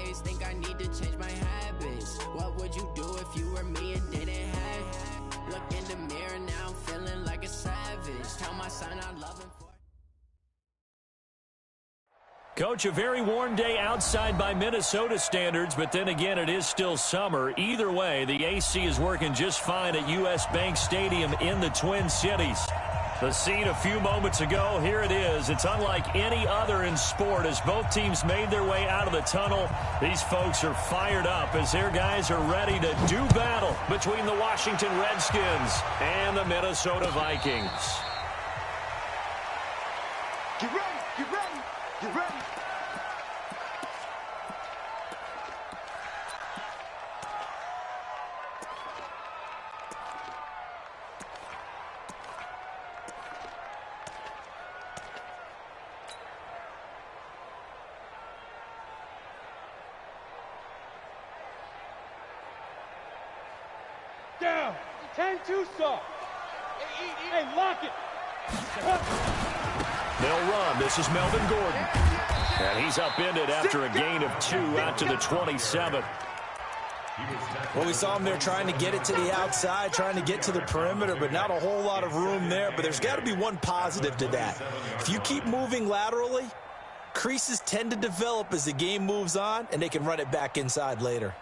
days. Think I need to change my habits. What would you do if you were me and didn't have? Look in the mirror now, I'm feeling like a savage. Tell my son I love him for. Coach, a very warm day outside by Minnesota standards, but then again, it is still summer. Either way, the AC is working just fine at U.S. Bank Stadium in the Twin Cities. The scene a few moments ago, here it is. It's unlike any other in sport as both teams made their way out of the tunnel. These folks are fired up as their guys are ready to do battle between the Washington Redskins and the Minnesota Vikings. Get ready, get ready, get ready. Down. 10-2 soft. Hey, lock it. They'll run. This is Melvin Gordon. And he's upended after a gain of 2 out to the 27th. Well, we saw him there trying to get it to the outside, trying to get to the perimeter, but not a whole lot of room there. But there's got to be one positive to that. If you keep moving laterally, creases tend to develop as the game moves on, and they can run it back inside later.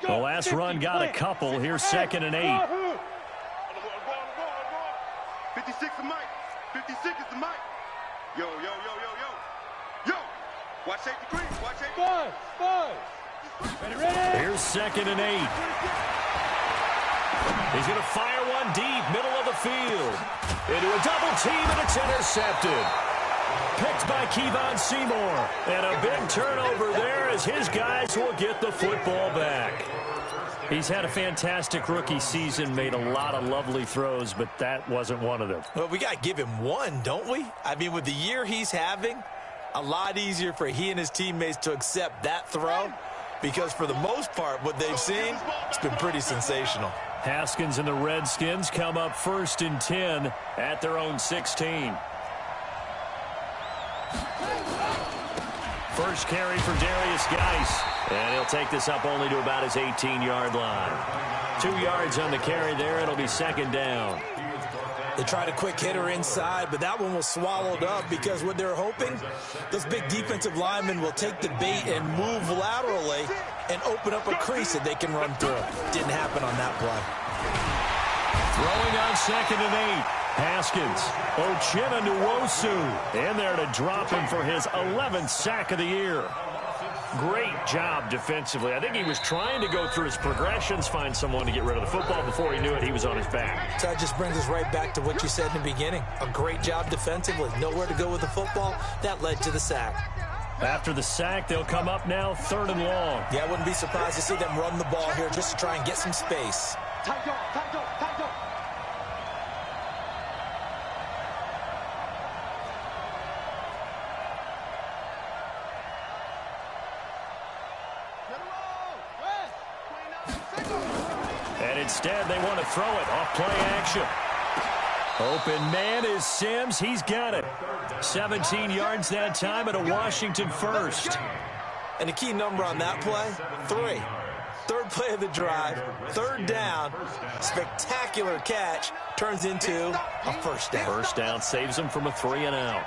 The last run got a couple. Here's 2nd and 8. 56 is Mike. 56 is the Mike. Yo, yo, yo, yo, yo. Yo. Watch safety green. Watch safety. Five. Ready. Here's 2nd and 8. He's going to fire one deep, middle of the field. Into a double team, and it's intercepted. Picked by Kevon Seymour. And a big turnover there as his guys will get the football back. He's had a fantastic rookie season, made a lot of lovely throws, but that wasn't one of them. Well, we got to give him one, don't we? I mean, with the year he's having, a lot easier for he and his teammates to accept that throw because for the most part, what they've seen, it's been pretty sensational. Haskins and the Redskins come up 1st and 10 at their own 16. First carry for Darius Geis. And he'll take this up only to about his 18-yard line. 2 yards on the carry there. It'll be 2nd down. They tried a quick hitter inside, but that one was swallowed up because what they're hoping, those big defensive linemen will take the bait and move laterally and open up a crease that they can run through. Didn't happen on that play. Throwing on 2nd and 8. Haskins, Uchenna Nwosu in there to drop him for his 11th sack of the year. Great job defensively. I think he was trying to go through his progressions, find someone to get rid of the football. Before he knew it, he was on his back. So that just brings us right back to what you said in the beginning. A great job defensively. Nowhere to go with the football. That led to the sack. After the sack, they'll come up now 3rd and long. Yeah, I wouldn't be surprised to see them run the ball here just to try and get some space. Tight up. And instead, they want to throw it off play action. Open man is Sims. He's got it. 17 yards that time at a Washington first. And the key number on that play, 3. 3rd play of the drive, 3rd down, spectacular catch, turns into a first down. First down saves them from a 3 and out.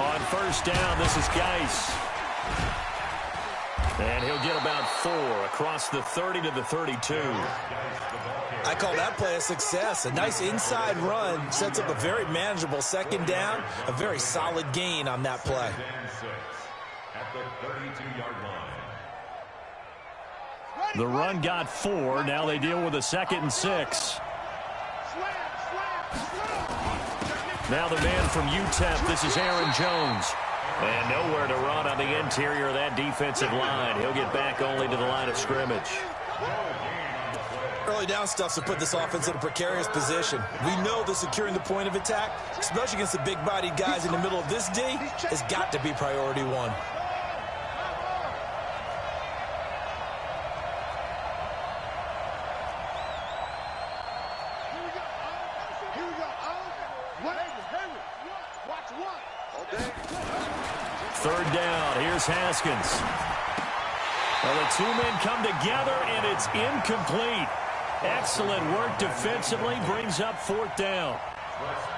On first down, this is Geis. And he'll get about 4 across the 30 to the 32. I call that play a success. A nice inside run sets up a very manageable 2nd down, a very solid gain on that play. At the 32-yard line. The run got 4. Now they deal with a 2nd and 6. Now the man from UTEP, this is Aaron Jones. And nowhere to run on the interior of that defensive line. He'll get back only to the line of scrimmage. Early down stuff's to put this offense in a precarious position. We know that securing the point of attack, especially against the big-bodied guys in the middle of this D, has got to be priority 1. Here we go. Watch one. Okay. Third down. Here's Haskins. Well, the two men come together, and it's incomplete. Excellent work defensively. Brings up fourth down.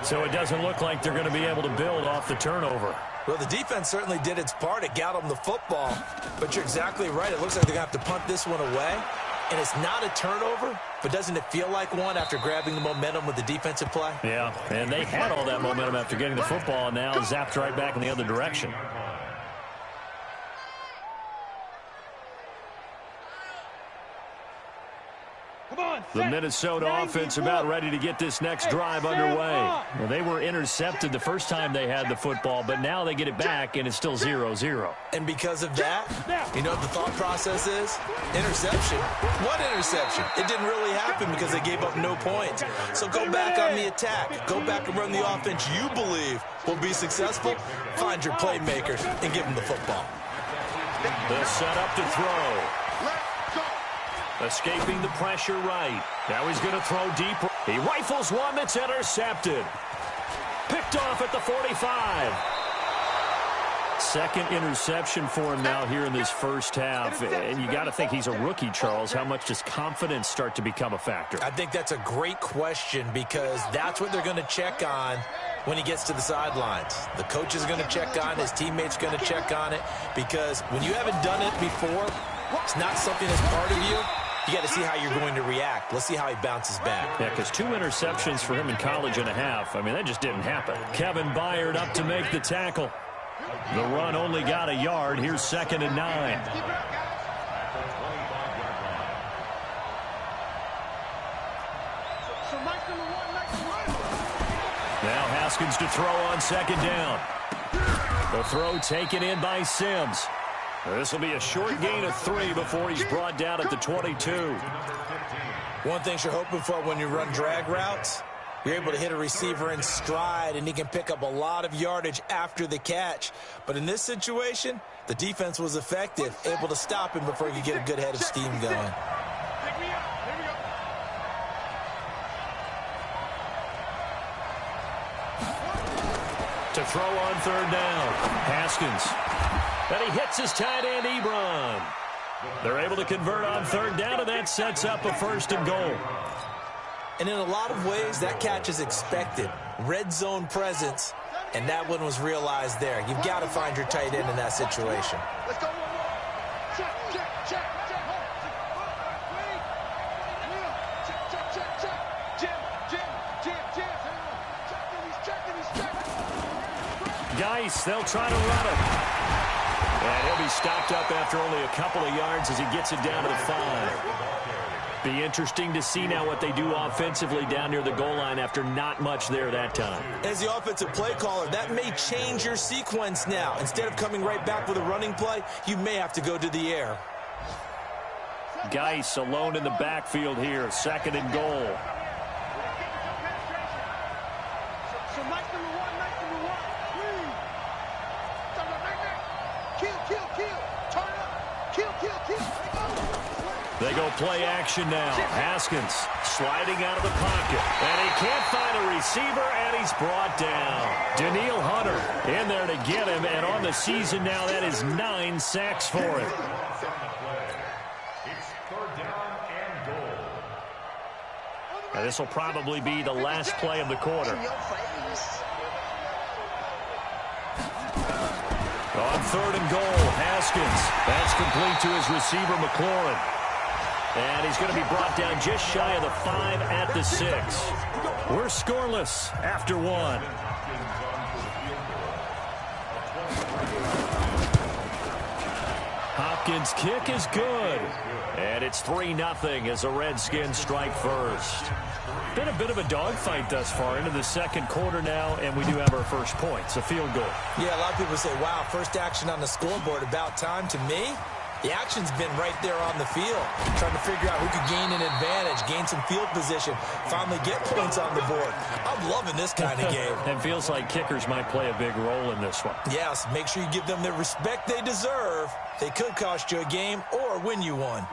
So it doesn't look like they're going to be able to build off the turnover. Well, the defense certainly did its part. It got them the football. But you're exactly right. It looks like they're going to have to punt this one away. And it's not a turnover, but doesn't it feel like one after grabbing the momentum with the defensive play? Yeah, and they had all that momentum after getting the football, and now zapped right back in the other direction. The Minnesota offense about ready to get this next drive underway. Well, they were intercepted the first time they had the football, but now they get it back, and it's still 0-0. And because of that, you know what the thought process is? Interception. What interception? It didn't really happen because they gave up no points. So go back on the attack. Go back and run the offense you believe will be successful. Find your playmakers and give them the football. They'll set up to throw. Escaping the pressure right. Now he's going to throw deep. He rifles one that's intercepted. Picked off at the 45. Second interception for him now here in this first half. And you got to think he's a rookie, Charles. How much does confidence start to become a factor? I think that's a great question because that's what they're going to check on when he gets to the sidelines. The coach is going to check on it. His teammates are going to check on it because when you haven't done it before, it's not something that's part of you. You got to see how you're going to react. Let's see how he bounces back. Yeah, because 2 interceptions for him in college and a half. I mean, that just didn't happen. Kevin Byard up to make the tackle. The run only got a yard. Here's 2nd and 9. Now Haskins to throw on 2nd down. The throw taken in by Sims. This will be a short gain of 3 before he's brought down at the 22. One thing you're hoping for when you run drag routes, you're able to hit a receiver in stride, and he can pick up a lot of yardage after the catch. But in this situation, the defense was effective, able to stop him before he could get a good head of steam going. To throw on 3rd down, Haskins. And he hits his tight end, Ebron. They're able to convert on 3rd down, and that sets up a 1st and goal. And in a lot of ways, that catch is expected. Red zone presence, and that one was realized there. You've got to find your tight end in that situation. Let's go. Check, check, check, check. Jim. Geis, they'll try to run it. And he'll be stopped up after only a couple of yards as he gets it down to the 5. Be interesting to see now what they do offensively down near the goal line after not much there that time. As the offensive play caller, that may change your sequence now. Instead of coming right back with a running play, you may have to go to the air. Geis alone in the backfield here, 2nd and goal. They go play action now. Haskins sliding out of the pocket. And he can't find a receiver, and he's brought down. Daniil Hunter in there to get him, and on the season now, that is 9 sacks for him. It's 3rd down and goal. Now, this will probably be the last play of the quarter. On 3rd and goal, Haskins. That's complete to his receiver, McLaurin. And he's going to be brought down just shy of the 5 at the 6. We're scoreless after 1. Hopkins' kick is good. And it's 3-0 as the Redskins strike first. Been a bit of a dogfight thus far into the 2nd quarter now, and we do have our first points, a field goal. Yeah, a lot of people say, wow, first action on the scoreboard, about time. To me, the action's been right there on the field, trying to figure out who could gain an advantage, gain some field position, finally get points on the board. I'm loving this kind of game. It feels like kickers might play a big role in this one. Yes, make sure you give them the respect they deserve. They could cost you a game or win you one.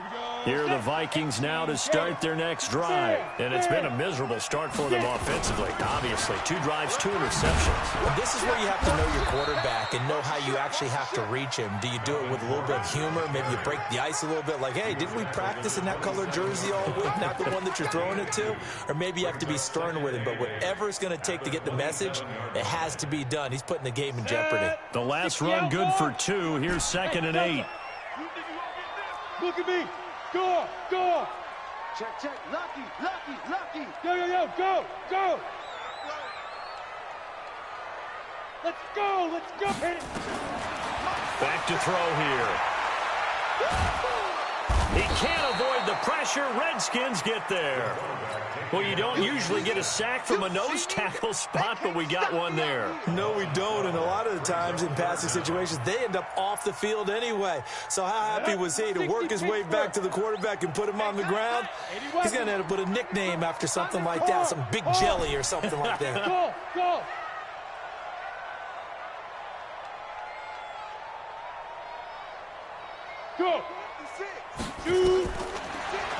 Here are the Vikings now to start their next drive. And it's been a miserable start for them offensively, obviously. 2 drives, 2 interceptions. This is where you have to know your quarterback and know how you actually have to reach him. Do you do it with a little bit of humor? Maybe you break the ice a little bit, like, hey, didn't we practice in that colored jersey all week, not the one that you're throwing it to? Or maybe you have to be stern with him. But whatever it's going to take to get the message, it has to be done. He's putting the game in jeopardy. The last run good for 2. Here's 2nd and 8. Look at me. Go, go. Check, check. Lucky, lucky, lucky. Yo, yo, yo, go, go. Let's go, let's go. Hit it. Back to throw here. He can't avoid the pressure. Redskins get there. Well, you don't usually get a sack from a nose tackle spot, but we got one there. No, we don't, and a lot of the times in passing situations, they end up off the field anyway. So how happy was he to work his way back to the quarterback and put him on the ground? He's going to end up with a nickname after something like that, some Big Jelly or something like that. Go, go. Go. 2.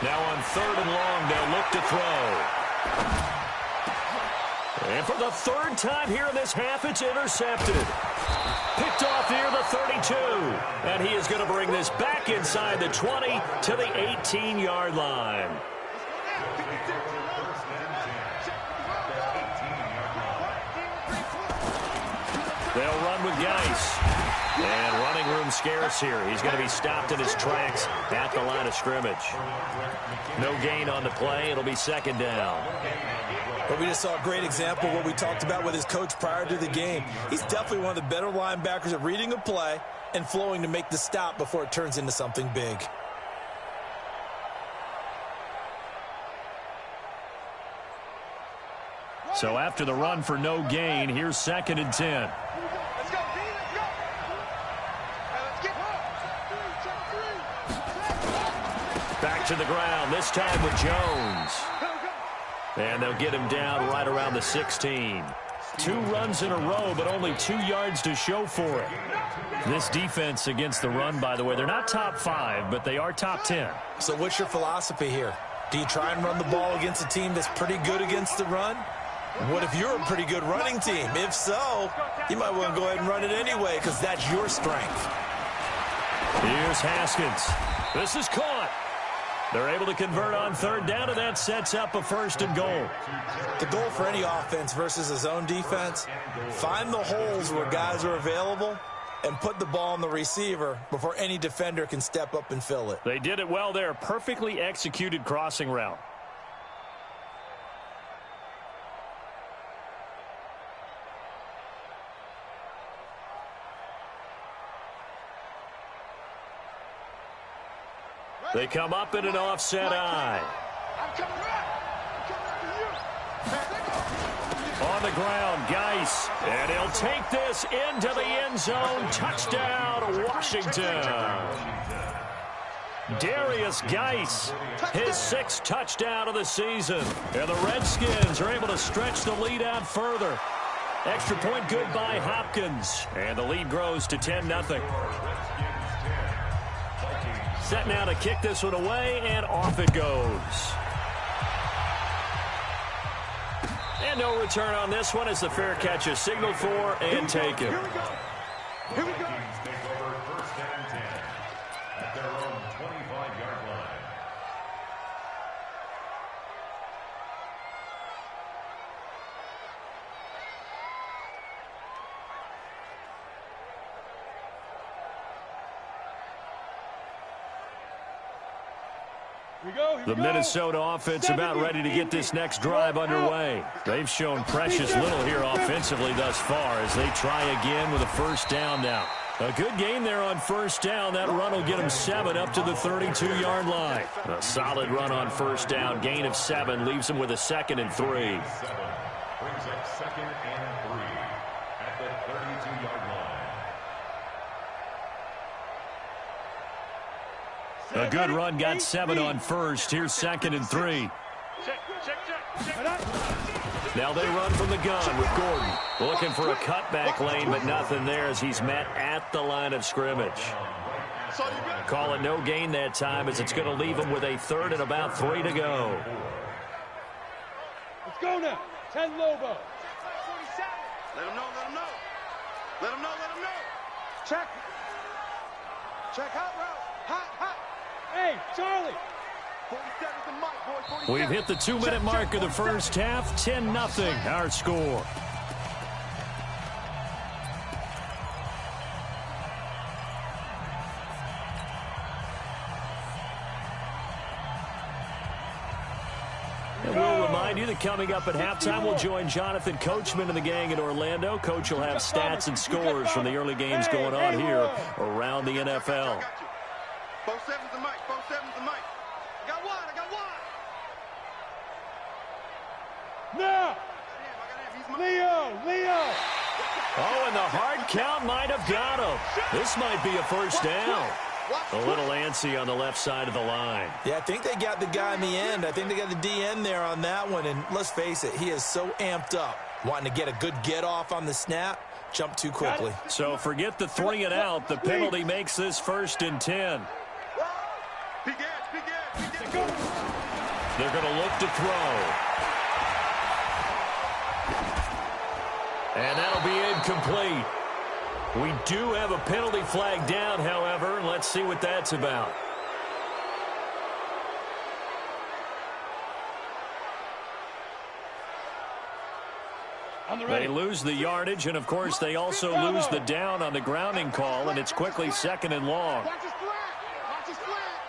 Now on 3rd and long, they'll look to throw. And for the 3rd time here in this half, it's intercepted. Picked off near the 32. And he is going to bring this back inside the 20 to the 18-yard line. They'll run with Geis. And running room scarce here. He's going to be stopped in his tracks at the line of scrimmage. No gain on the play. It'll be 2nd down. But we just saw a great example of what we talked about with his coach prior to the game. He's definitely one of the better linebackers at reading a play and flowing to make the stop before it turns into something big. So after the run for no gain, here's 2nd and 10. Let's go, D, let's go. Back to the ground, this time with Jones. And they'll get him down right around the 16. 2 runs in a row, but only 2 yards to show for it. This defense against the run, by the way, they're not top 5, but they are top 10. So what's your philosophy here? Do you try and run the ball against a team that's pretty good against the run? What if you're a pretty good running team? If so, you might want to go ahead and run it anyway because that's your strength. Here's Haskins. This is caught. They're able to convert on 3rd down, and that sets up a 1st and goal. The goal for any offense versus a zone defense, find the holes where guys are available and put the ball on the receiver before any defender can step up and fill it. They did it well there. Perfectly executed crossing route. They come up in an offset eye. On the ground, Geis. And he'll take this into the end zone. Touchdown, Washington. Darius Geis, his 6th touchdown of the season. And the Redskins are able to stretch the lead out further. Extra point good by Hopkins. And the lead grows to 10-0. Set now to kick this one away, and off it goes. And no return on this one as the fair catch is signaled for and taken. Here we go. Here we go. Take over 1st and 10 at their own 25-yard line. The Minnesota offense about ready to get this next drive underway. They've shown precious little here offensively thus far as they try again with a 1st down now. A good gain there on 1st down. That run will get them 7 up to the 32-yard line. A solid run on 1st down. Gain of 7 leaves them with a 2nd and 3. Brings up 2nd and 3 at the 32-yard line. A good run got 7 on 1st. Here's 2nd and 3. Now they run from the gun with Gordon. Looking for a cutback lane, but nothing there as he's met at the line of scrimmage. Call it no gain that time as it's going to leave them with a third and about 3 to go. Let's go now. 10 Lobo. Let him know, let him know. Let him know, let him know. Check. Check hot route. Hot, hot. Hey, Charlie. 47's the mic, boys. 47. We've hit the 2-minute mark of the first half. 10-0 our score. And we'll remind you that coming up at halftime, we'll join Jonathan Coachman and the gang in Orlando. Coach will have stats and scores from the early games going on here around the NFL. 47's the mic, 47's the mic. I got one, I got one. Now. He's my Leo. Oh, and the hard count might have got him. This might be a first down. A little antsy on the left side of the line. Yeah, I think they got the guy in the end. I think they got the DN there on that one. And let's face it, he is so amped up, wanting to get a good get-off on the snap, jump too quickly. So forget the 3 and out. The penalty makes this 1st and 10. Big ass, big ass, big ass. They're going to look to throw. And that'll be incomplete. We do have a penalty flag down, however. Let's see what that's about. They lose the yardage, and, of course, they also lose the down on the grounding call, and it's quickly 2nd and long. Watch his flat. Watch his flat.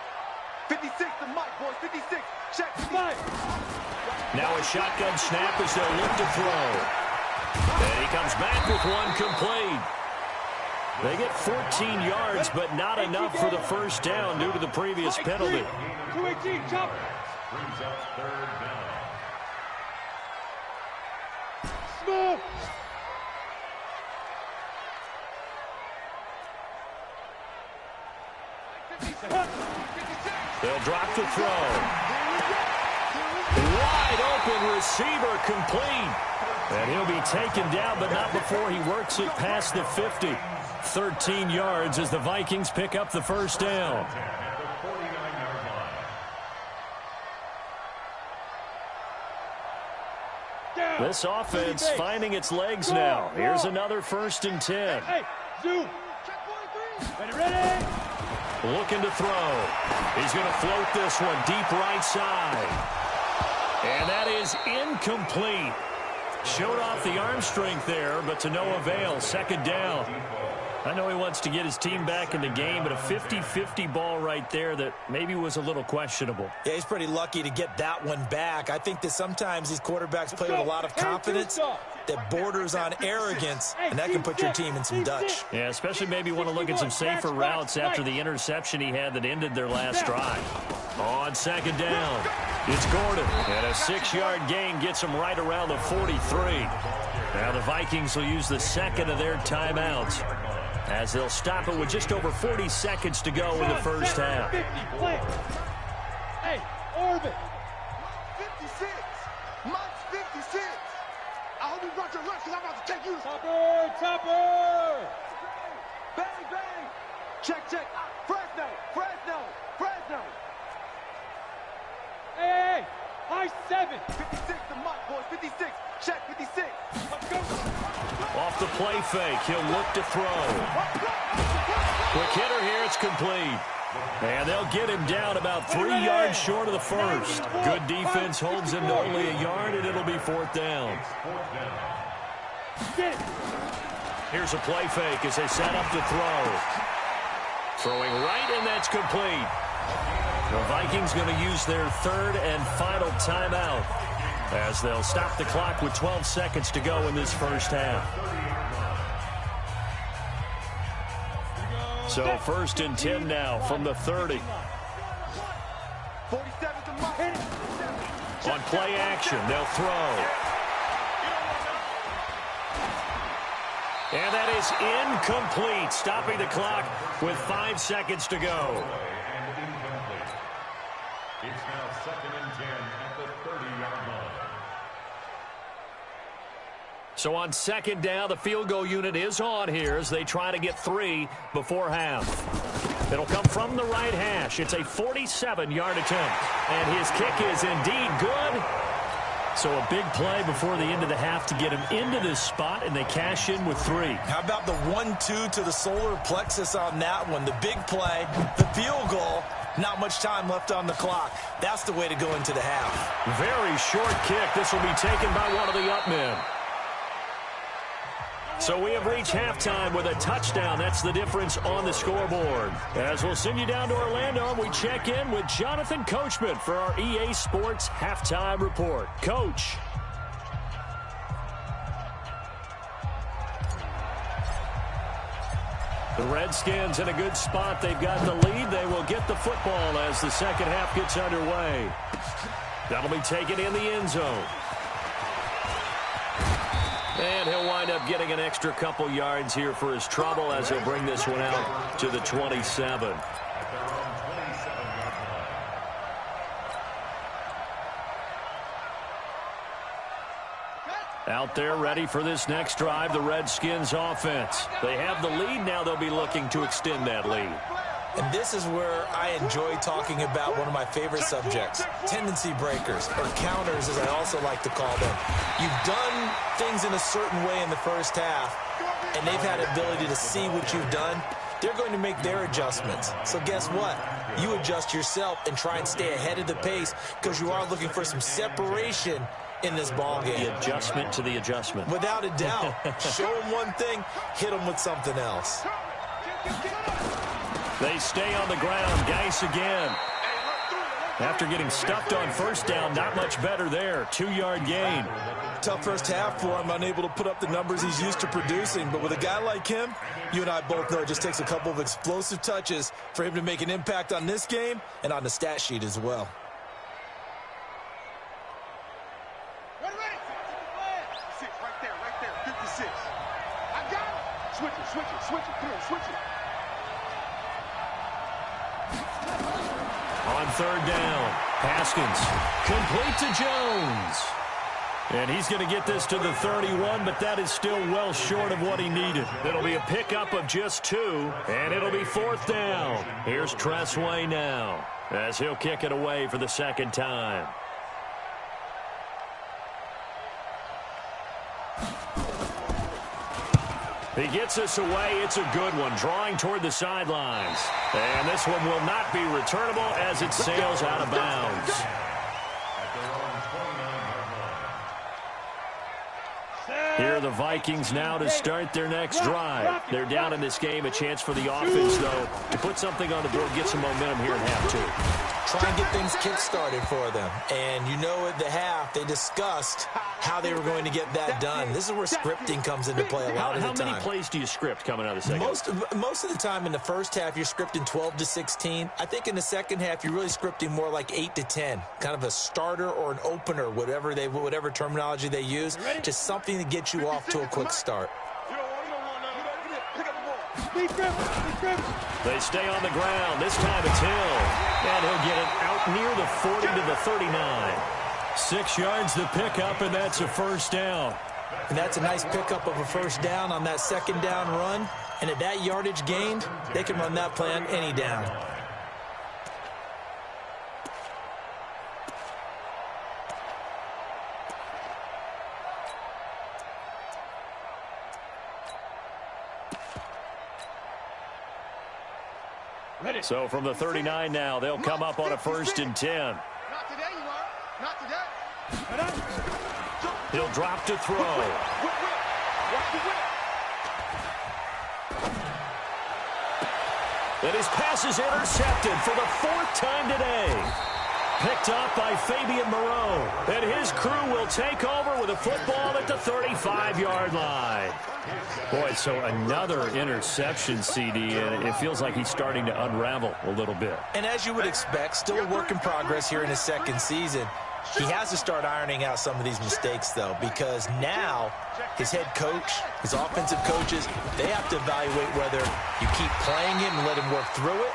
56, the mic, boys. 56. Check. Now a shotgun snap as they'll look to throw. And he comes back with one complete. They get 14 yards, but not enough for the first down due to the previous penalty. 218, chop. Brings up 3rd down. Smooth. They'll drop the throw. Wide open receiver complete. And he'll be taken down, but not before he works it past the 50. 13 yards as the Vikings pick up the first down. This offense finding its legs now. Here's another 1st and 10. Hey, zoom. Ready. Looking to throw. He's going to float this one deep right side. And that is incomplete. Showed off the arm strength there, but to no avail. 2nd down. I know he wants to get his team back in the game, but a 50-50 ball right there that maybe was a little questionable. Yeah, he's pretty lucky to get that one back. I think that sometimes these quarterbacks play with a lot of confidence that borders on arrogance, and that can put your team in some Dutch. Yeah, especially maybe want to look at some safer routes after the interception he had that ended their last drive. On 2nd down, it's Gordon, and a 6-yard gain gets him right around the 43. Now the Vikings will use the 2nd of their timeouts, as they'll stop it with just over 40 seconds to go in the first half. 50, hey, orbit. 56. Mike's 56. I hope you brought your lunch because I'm about to take you. Topper. Bang, bang. Check. Fresno. Hey, high 7. 56, the mic, boys. 56. Check, 56. Let's go. Off the play fake, he'll look to throw. Quick hitter here, it's complete. And they'll get him down about 3 yards short of the first. Good defense holds him to only a yard, and it'll be 4th down. Here's a play fake as they set up to throw. Throwing right, and that's complete. The Vikings going to use their 3rd and final timeout, as they'll stop the clock with 12 seconds to go in this first half. So 1st and 10 now from the 30. 47's the mic. On play action, they'll throw. And that is incomplete, stopping the clock with 5 seconds to go. It's now 2nd and 10 at the 30-yard line. So on 2nd down, the field goal unit is on here as they try to get 3 before half. It'll come from the right hash. It's a 47-yard attempt. And his kick is indeed good. So a big play before the end of the half to get him into this spot, and they cash in with 3. How about the 1-2 to the solar plexus on that one? The big play, the field goal, not much time left on the clock. That's the way to go into the half. Very short kick. This will be taken by one of the up men. So we have reached halftime with a touchdown. That's the difference on the scoreboard. As we'll send you down to Orlando, we check in with Jonathan Coachman for our EA Sports Halftime Report. Coach. The Redskins in a good spot. They've got the lead. They will get the football as the second half gets underway. That'll be taken in the end zone. And he'll wind up getting an extra couple yards here for his trouble as he'll bring this one out to the 27. Out there ready for this next drive, the Redskins offense. They have the lead. Now they'll be looking to extend that lead. And this is where I enjoy talking about one of my favorite subjects, tendency breakers, or counters as I also like to call them. You've done things in a certain way in the first half, and they've had ability to see what you've done. They're going to make their adjustments. So guess what? You adjust yourself and try and stay ahead of the pace because you are looking for some separation in this ball game. The adjustment to the adjustment. Without a doubt. Show them one thing, hit them with something else. They stay on the ground. Geis again. After getting stuffed on first down, not much better there. 2-yard gain. Tough first half for him, unable to put up the numbers he's used to producing. But with a guy like him, you and I both know it just takes a couple of explosive touches for him to make an impact on this game and on the stat sheet as well. Right there, 56. I got it. Switch it. Come on, switch it. On third down, Haskins complete to Jones. And he's going to get this to the 31, but that is still well short of what he needed. It'll be a pickup of just 2, and it'll be 4th down. Here's Tressway now as he'll kick it away for the second time. He gets us away. It's a good one, drawing toward the sidelines. And this one will not be returnable as it sails out of bounds. Here are the Vikings now to start their next drive. They're down in this game. A chance for the offense, though, to put something on the board, get some momentum here in half 2. Try and get things kick-started for them. And you know at the half, they discussed how they were going to get that done. This is where scripting comes into play a lot of the time. How many plays do you script coming out of the second? Most of the time in the first half, you're scripting 12 to 16. I think in the second half, you're really scripting more like 8 to 10. Kind of a starter or an opener, whatever terminology they use. Just something to get you off to a quick start. They stay on the ground. This time it's Hill. And he'll get it out near the 40 to the 39. 6 yards the pickup, and that's a first down. And that's a nice pickup of a first down on that second down run. And at that yardage gained, they can run that play on any down. So from the 39 now, they'll come up on a 1st and 10. Not today, you are. Not today. He'll drop to throw. And his pass is intercepted for the 4th time today. Picked up by Fabian Moreau. And his crew will take over with a football at the 35-yard line. Boy, so another interception, CD, and it feels like he's starting to unravel a little bit. And as you would expect, still a work in progress here in his second season. He has to start ironing out some of these mistakes, though, because now his head coach, his offensive coaches, they have to evaluate whether you keep playing him and let him work through it,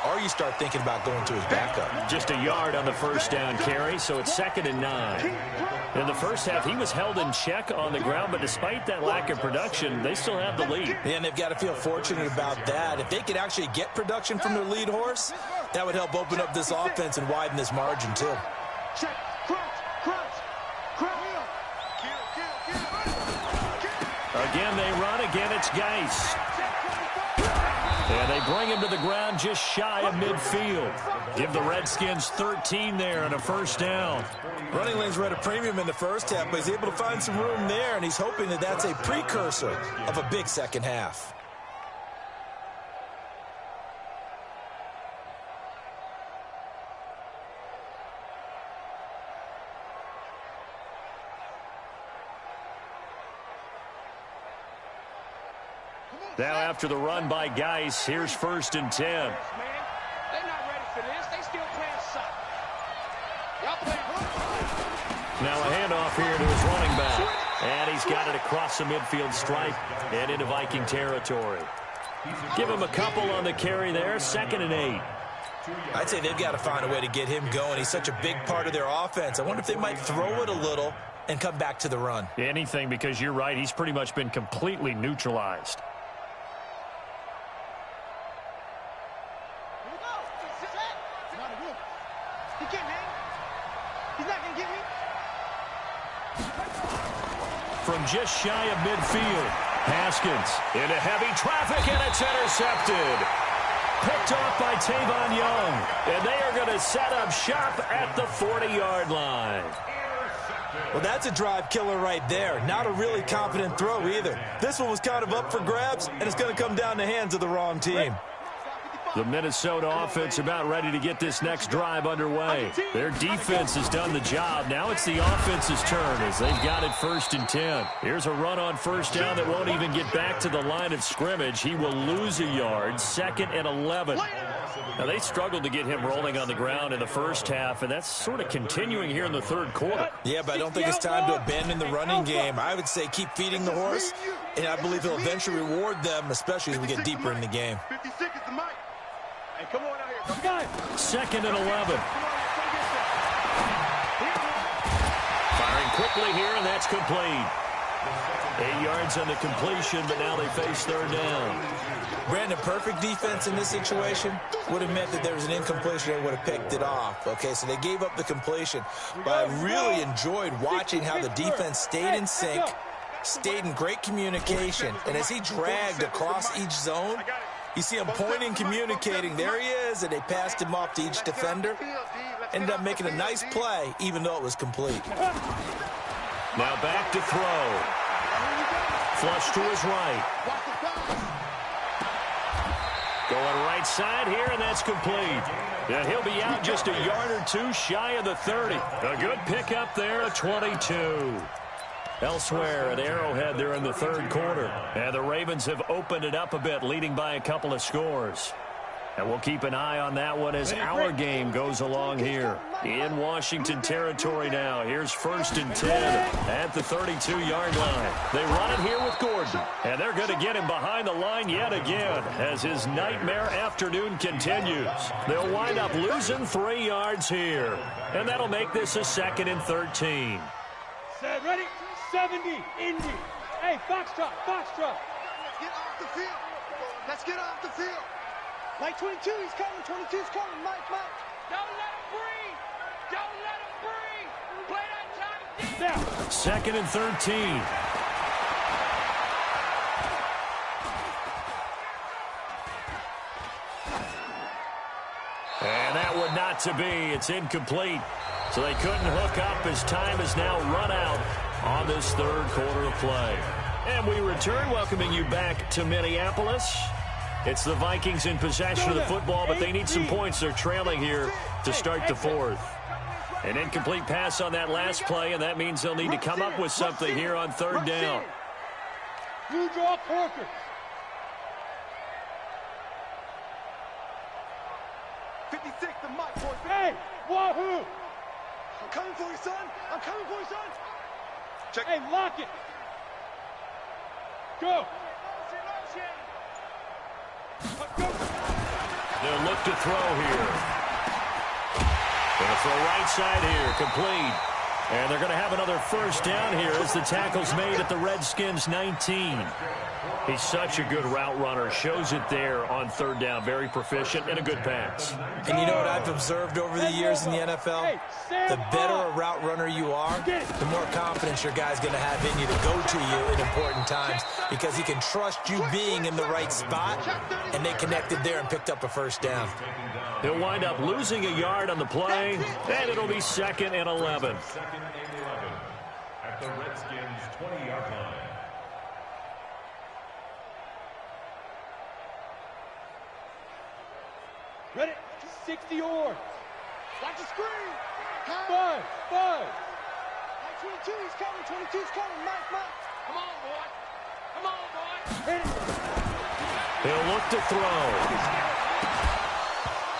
or you start thinking about going to his backup. Just a yard on the first down carry, so it's 2nd and 9. In the first half, he was held in check on the ground, but despite that lack of production, they still have the lead. And they've got to feel fortunate about that. If they could actually get production from their lead horse, that would help open up this offense and widen this margin, too. Check. Again, they run. Again, it's Geis. And they bring him to the ground just shy of midfield. Give the Redskins 13 there and a first down. Running lanes were at a premium in the first half, but he's able to find some room there, and he's hoping that that's a precursor of a big second half. Now after the run by Geis, here's 1st and 10. They're not ready for this. They still playing suck. Y'all playing. Now a handoff here to his running back. And he's got it across the midfield stripe and into Viking territory. Give him a couple on the carry there. 2nd and 8. I'd say they've got to find a way to get him going. He's such a big part of their offense. I wonder if they might throw it a little and come back to the run. Anything, because you're right. He's pretty much been completely neutralized. From just shy of midfield, Haskins into heavy traffic, and it's intercepted. Picked off by Tavon Young, and they are going to set up shop at the 40-yard line. Well, that's a drive killer right there. Not a really confident throw either. This one was kind of up for grabs, and it's going to come down the hands of the wrong team. The Minnesota offense about ready to get this next drive underway. Their defense has done the job. Now it's the offense's turn as they've got it 1st and 10. Here's a run on first down that won't even get back to the line of scrimmage. He will lose a yard. 2nd and 11. Now, they struggled to get him rolling on the ground in the first half, and that's sort of continuing here in the 3rd quarter. Yeah, but I don't think it's time to abandon the running game. I would say keep feeding the horse, and I believe he'll eventually reward them, especially as we get deeper in the game. 56 is the mic. Hey, come on out here. Come on. 2nd and 11. Firing quickly here, and that's complete. 8 yards on the completion, but now they face 3rd down. Brandon, perfect defense in this situation would have meant that there was an incompletion and would have picked it off. Okay, so they gave up the completion, but I really enjoyed watching how the defense stayed in sync, stayed in great communication, and as he dragged across each zone, you see him pointing, communicating. There he is, and they passed him off to each defender. Ended up making a nice play, even though it was complete. Now back to throw. Flush to his right. Going right side here, and that's complete. And he'll be out just a yard or two shy of the 30. A good pickup there, a 22. Elsewhere at Arrowhead, they're in the 3rd quarter. And the Ravens have opened it up a bit, leading by a couple of scores. And we'll keep an eye on that one as our game goes along here. In Washington territory now. Here's 1st and 10 at the 32-yard line. They run it here with Gordon. And they're going to get him behind the line yet again as his nightmare afternoon continues. They'll wind up losing 3 yards here. And that'll make this a 2nd and 13. Set, ready? 70, Indy. Hey, Foxtrot. Let's get off the field. Let's get off the field. Mike 22, he's coming. 22's coming. Mike. Don't let him breathe. Don't let him breathe. Play that time. Now. 2nd and 13. And that would not to be. It's incomplete. So they couldn't hook up as time is now run out on this 3rd quarter of play. And we return, welcoming you back to Minneapolis. It's the Vikings in possession of the football, but they need some points. They're trailing here to start the 4th. An incomplete pass on that last play, and that means they'll need to come up with something here on 3rd down. You draw Corker. The mic, boy. Hey, wahoo! I'm coming for you, son. I'm coming for you, son. Check. Hey, lock it. Go. They'll look to throw here. Going to throw right side here, complete. And they're going to have another first down here as the tackle's made at the Redskins' 19. He's such a good route runner. Shows it there on third down. Very proficient and a good pass. And you know what I've observed over the years in the NFL? The better a route runner you are, the more confidence your guy's going to have in you to go to you in important times because he can trust you being in the right spot, and they connected there and picked up a first down. He'll wind up losing a yard on the play, and it'll be 2nd and 11. At the Redskins' 20-yard line. Ready? 60 yards. Watch the screen. Five. 22, he's coming. 22's coming. Mike. Come on, boy. Hit it. He'll look to throw.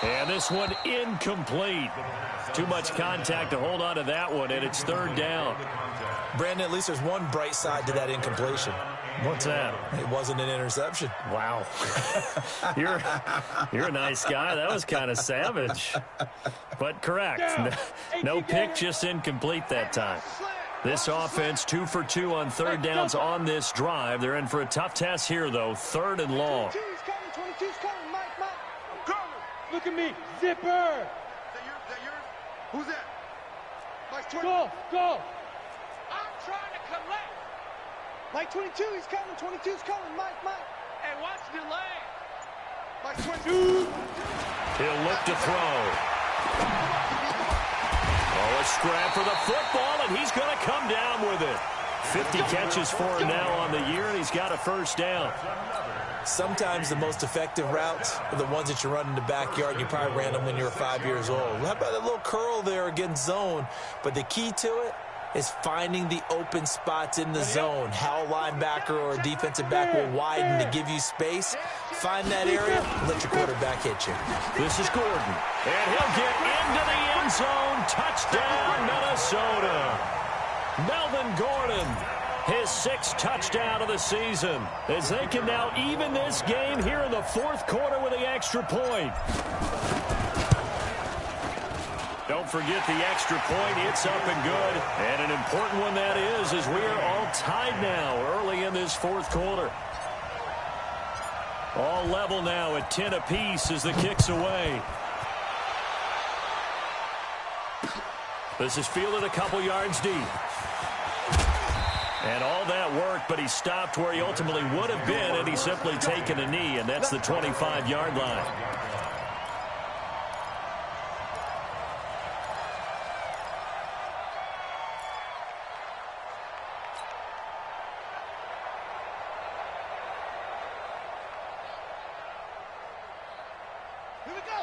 And this one incomplete. Too much contact to hold on to that one, and it's third down. Brandon, at least there's one bright side to that incompletion. What's that? It wasn't an interception. Wow. You're a nice guy. That was kind of savage. But correct. No pick, just incomplete that time. This offense 2 for 2 on third downs on this drive. They're in for a tough test here, though. 3rd and long. 22's coming. Mike. Look at me. Zipper. Is that yours? Who's that? Mike 20. Go. I'm trying to collect. Mike 22, he's coming. 22's coming. Mike. Hey, watch the leg. Mike 22. He'll look to throw. Oh, a scrap for the football, and he's going to come down with it. 50 catches for him now on the year, and he's got a first down. Sometimes the most effective routes are the ones that you run in the backyard. You probably ran them when you were 5 years old. How about a little curl there against zone? But the key to it is finding the open spots in the zone. How a linebacker or a defensive back will widen to give you space. Find that area, let your quarterback hit you. This is Gordon, and he'll get into the end zone. Touchdown, Minnesota. Melvin Gordon, his 6th touchdown of the season, as they can now even this game here in the 4th quarter with the extra point. Don't forget the extra point. It's up and good. And an important one that is, as we are all tied now early in this 4th quarter. All level now at 10 apiece as the kick's away. This is fielded a couple yards deep. And all that work, but he stopped where he ultimately would have been, and he's simply taken a knee, and that's the 25-yard line.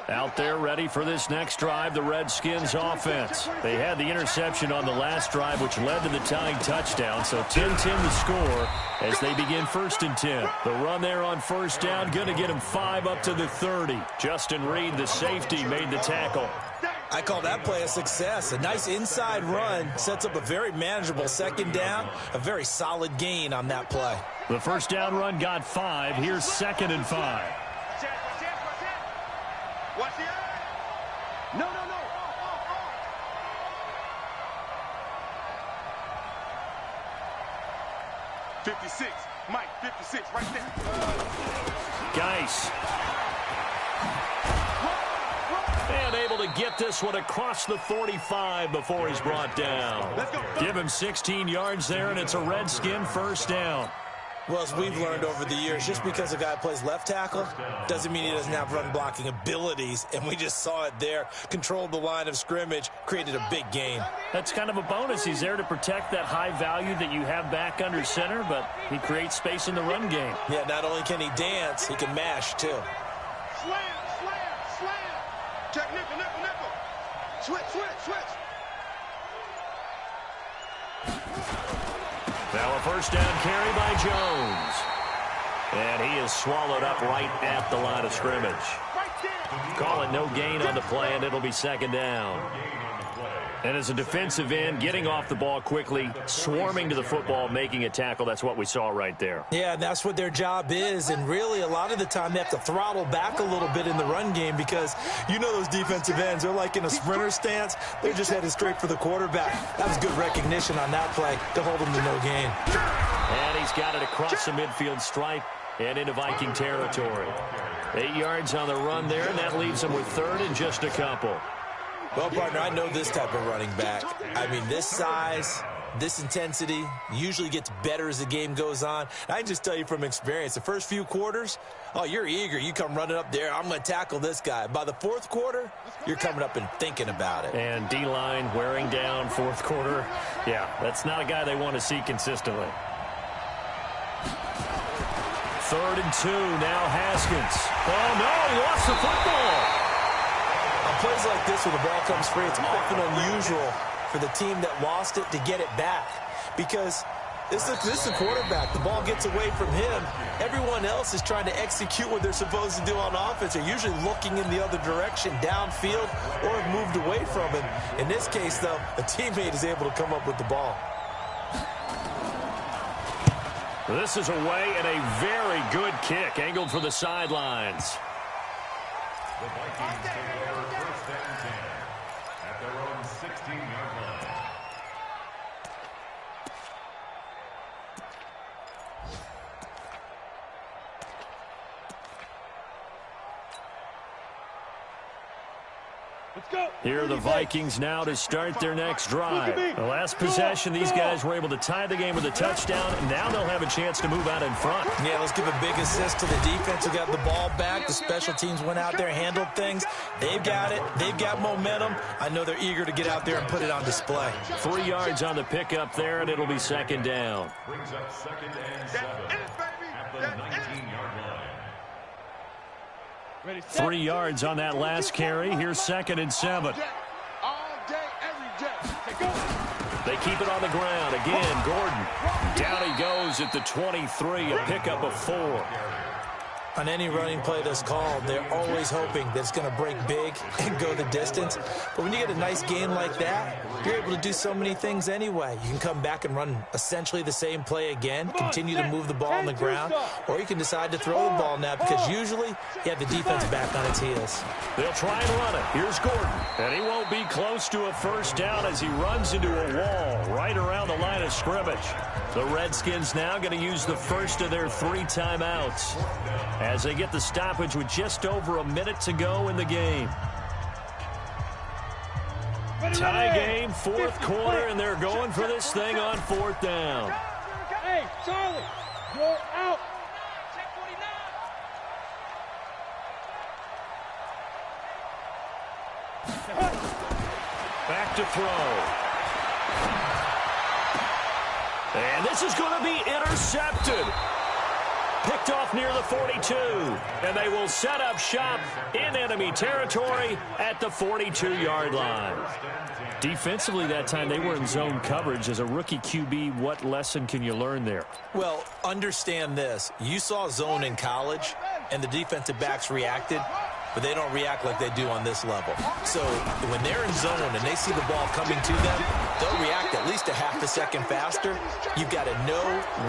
Out there ready for this next drive, the Redskins offense. They had the interception on the last drive, which led to the tying touchdown. So 10-10 the score as they begin 1st and 10. The run there on first down, going to get him 5 up to the 30. Justin Reed, the safety, made the tackle. I call that play a success. A nice inside run sets up a very manageable 2nd down. A very solid gain on that play. The first down run got 5. Here's 2nd and 5. Watch the eye. No. 56. Mike, 56, right there. Geis. And able to get this one across the 45 before he's brought down. Give him 16 yards there, and it's a Redskin first down. Well, as we've learned over the years, just because a guy plays left tackle doesn't mean he doesn't have run-blocking abilities, and we just saw it there. Controlled the line of scrimmage, created a big gain. That's kind of a bonus. He's there to protect that high value that you have back under center, but he creates space in the run game. Yeah, not only can he dance, he can mash, too. Slam. Check nickel. Switch. Now a first down carry by Jones. And he is swallowed up right at the line of scrimmage. Call it no gain on the play, and it'll be 2nd down. And as a defensive end, getting off the ball quickly, swarming to the football, making a tackle, that's what we saw right there. Yeah, that's what their job is, and really a lot of the time they have to throttle back a little bit in the run game because you know those defensive ends, they're like in a sprinter stance. They're just headed straight for the quarterback. That was good recognition on that play to hold them to no gain. And he's got it across the midfield stripe and into Viking territory. 8 yards on the run there, and that leaves them with third and just a couple. Well, partner, I know this type of running back. I mean, this size, this intensity usually gets better as the game goes on. I can just tell you from experience, the first few quarters, oh, you're eager. You come running up there, I'm going to tackle this guy. By the fourth quarter, you're coming up and thinking about it. And D-line wearing down fourth quarter. Yeah, that's not a guy they want to see consistently. 3rd and 2, now Haskins. Oh, no, he lost the football. On plays like this where the ball comes free, it's often unusual for the team that lost it to get it back because this is a quarterback. The ball gets away from him. Everyone else is trying to execute what they're supposed to do on offense. They're usually looking in the other direction, downfield, or have moved away from him. In this case, though, a teammate is able to come up with the ball. This is away and a very good kick, angled for the sidelines. The Vikings take over 1st and 10 at their own 16-yard line. Let's go. Here are the Vikings now to start their next drive. The last possession, these guys were able to tie the game with a touchdown, and now they'll have a chance to move out in front. Yeah, let's give a big assist to the defense who got the ball back. The special teams went out there, handled things. They've got it. They've got momentum. I know they're eager to get out there and put it on display. 3 yards on the pickup there, and it'll be 2nd down. Brings up 2nd and 7 at the 19-yard line. 3 yards on that last carry. Here's 2nd and 7. All day, every day. They keep it on the ground. Again, Gordon. Down he goes at the 23, a pickup of 4. On any running play that's called, they're always hoping that it's going to break big and go the distance. But when you get a nice gain like that, you're able to do so many things anyway. You can come back and run essentially the same play again, continue to move the ball on the ground, or you can decide to throw the ball now because usually you have the defense back on its heels. They'll try and run it. Here's Gordon. And he won't be close to a 1st down as he runs into a wall right around the line of scrimmage. The Redskins now going to use the first of their 3 timeouts as they get the stoppage with just over a minute to go in the game. Tie game, 4th quarter, and they're going for this thing on 4th down. Hey, Charlie, you're out. Back to throw. And this is going to be intercepted. Picked off near the 42. And they will set up shop in enemy territory at the 42-yard line. Defensively that time, they were in zone coverage. As a rookie QB, what lesson can you learn there? Well, understand this. You saw zone in college, and the defensive backs reacted, but they don't react like they do on this level. So when they're in zone and they see the ball coming to them, they'll react at least a half a second faster. You've got to know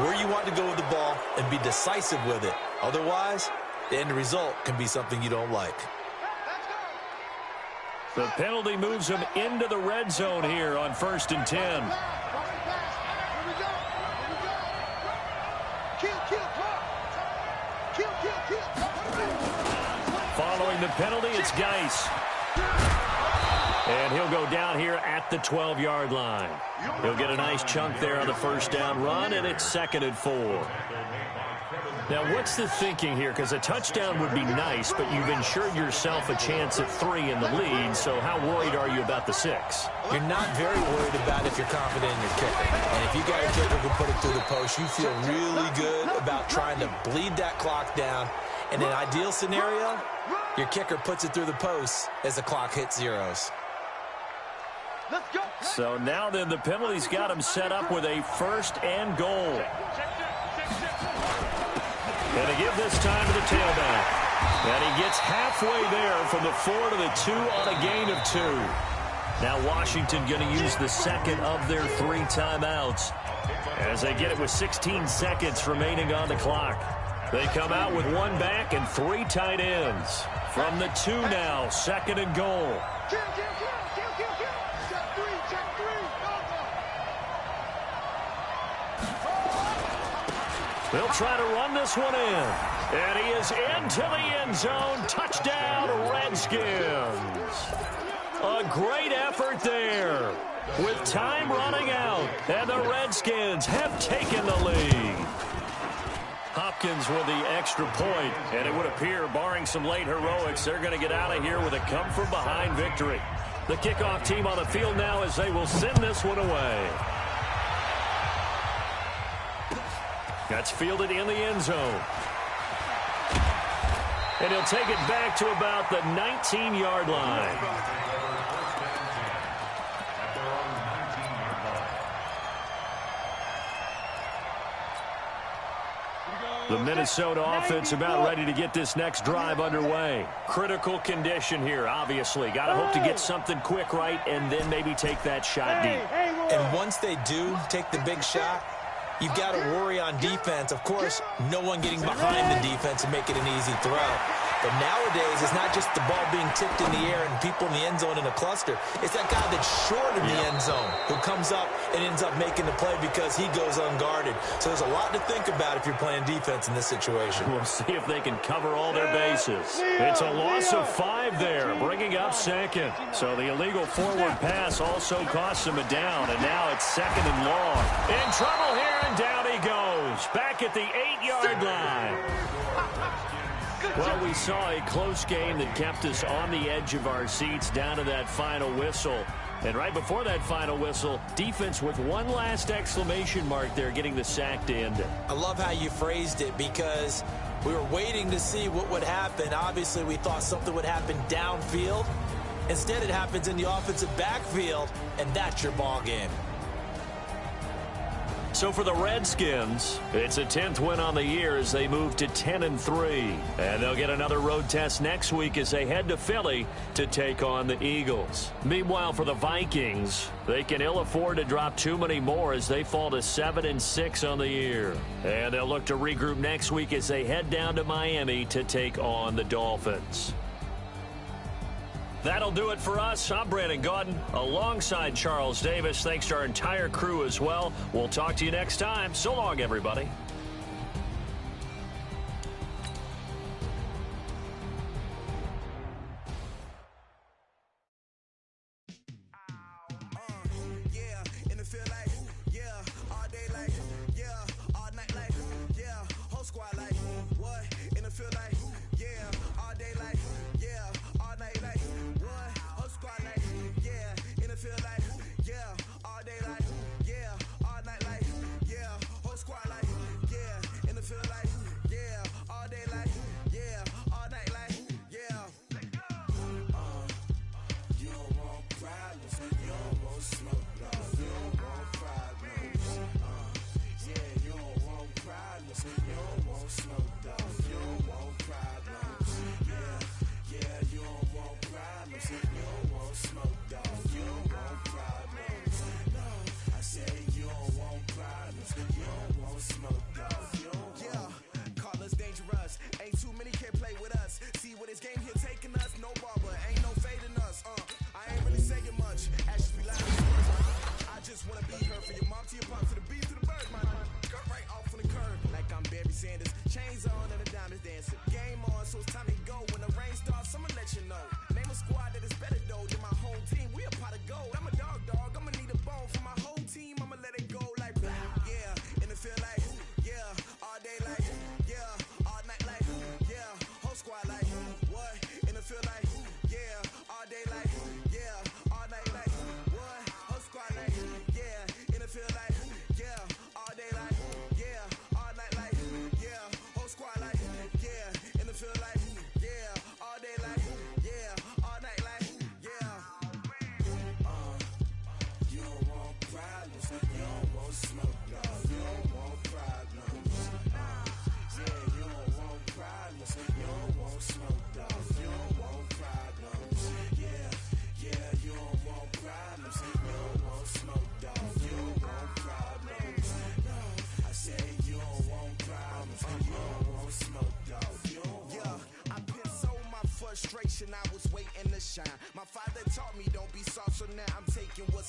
where you want to go with the ball and be decisive with it. Otherwise, the end result can be something you don't like. The penalty moves them into the red zone here on 1st and 10. Following the penalty, it's Geis. And he'll go down here at the 12-yard line. He'll get a nice chunk there on the 1st down run, and it's 2nd and 4. Now, what's the thinking here? Because a touchdown would be nice, but you've ensured yourself a chance at 3 in the lead, so how worried are you about the 6? You're not very worried about if you're confident in your kicker. And if you got a kicker who can put it through the post, you feel really good about trying to bleed that clock down. In an ideal scenario, your kicker puts it through the post as the clock hits zeros. So now then the penalty's got him set up with a 1st and goal. And to give this time to the tailback. And he gets halfway there from the 4 to the 2 on a gain of 2. Now Washington going to use the second of their 3 timeouts as they get it with 16 seconds remaining on the clock. They come out with 1 back and 3 tight ends. From the 2 now, 2nd and goal. They'll try to run this one in. And he is into the end zone. Touchdown, Redskins. A great effort there with time running out. And the Redskins have taken the lead. Hopkins with the extra point. And it would appear, barring some late heroics, they're going to get out of here with a come-from-behind victory. The kickoff team on the field now as they will send this one away. That's fielded in the end zone. And he'll take it back to about the 19-yard line. The Minnesota offense about ready to get this next drive underway. Critical condition here, obviously. Got to hope to get something quick right and then maybe take that shot deep. And once they do take the big shot, you've got to worry on defense. Of course, no one getting behind the defense and make it an easy throw. But nowadays, it's not just the ball being tipped in the air and people in the end zone in a cluster. It's that guy that's short of the end zone who comes up and ends up making the play because he goes unguarded. So there's a lot to think about if you're playing defense in this situation. We'll see if they can cover all their bases. It's a loss of 5 there, bringing up 2nd. So the illegal forward pass also costs him a down, and now it's 2nd and long. In trouble here, and down he goes. Back at the 8-yard line. Well, we saw a close game that kept us on the edge of our seats down to that final whistle. And right before that final whistle, defense with one last exclamation mark there, getting the sack to end it. I love how you phrased it because we were waiting to see what would happen. Obviously, we thought something would happen downfield. Instead, it happens in the offensive backfield, and that's your ball game. So for the Redskins, it's a 10th win on the year as they move to 10-3. And they'll get another road test next week as they head to Philly to take on the Eagles. Meanwhile, for the Vikings, they can ill afford to drop too many more as they fall to 7-6 on the year. And they'll look to regroup next week as they head down to Miami to take on the Dolphins. That'll do it for us. I'm Brandon Gaudin alongside Charles Davis. Thanks to our entire crew as well. We'll talk to you next time. So long, everybody.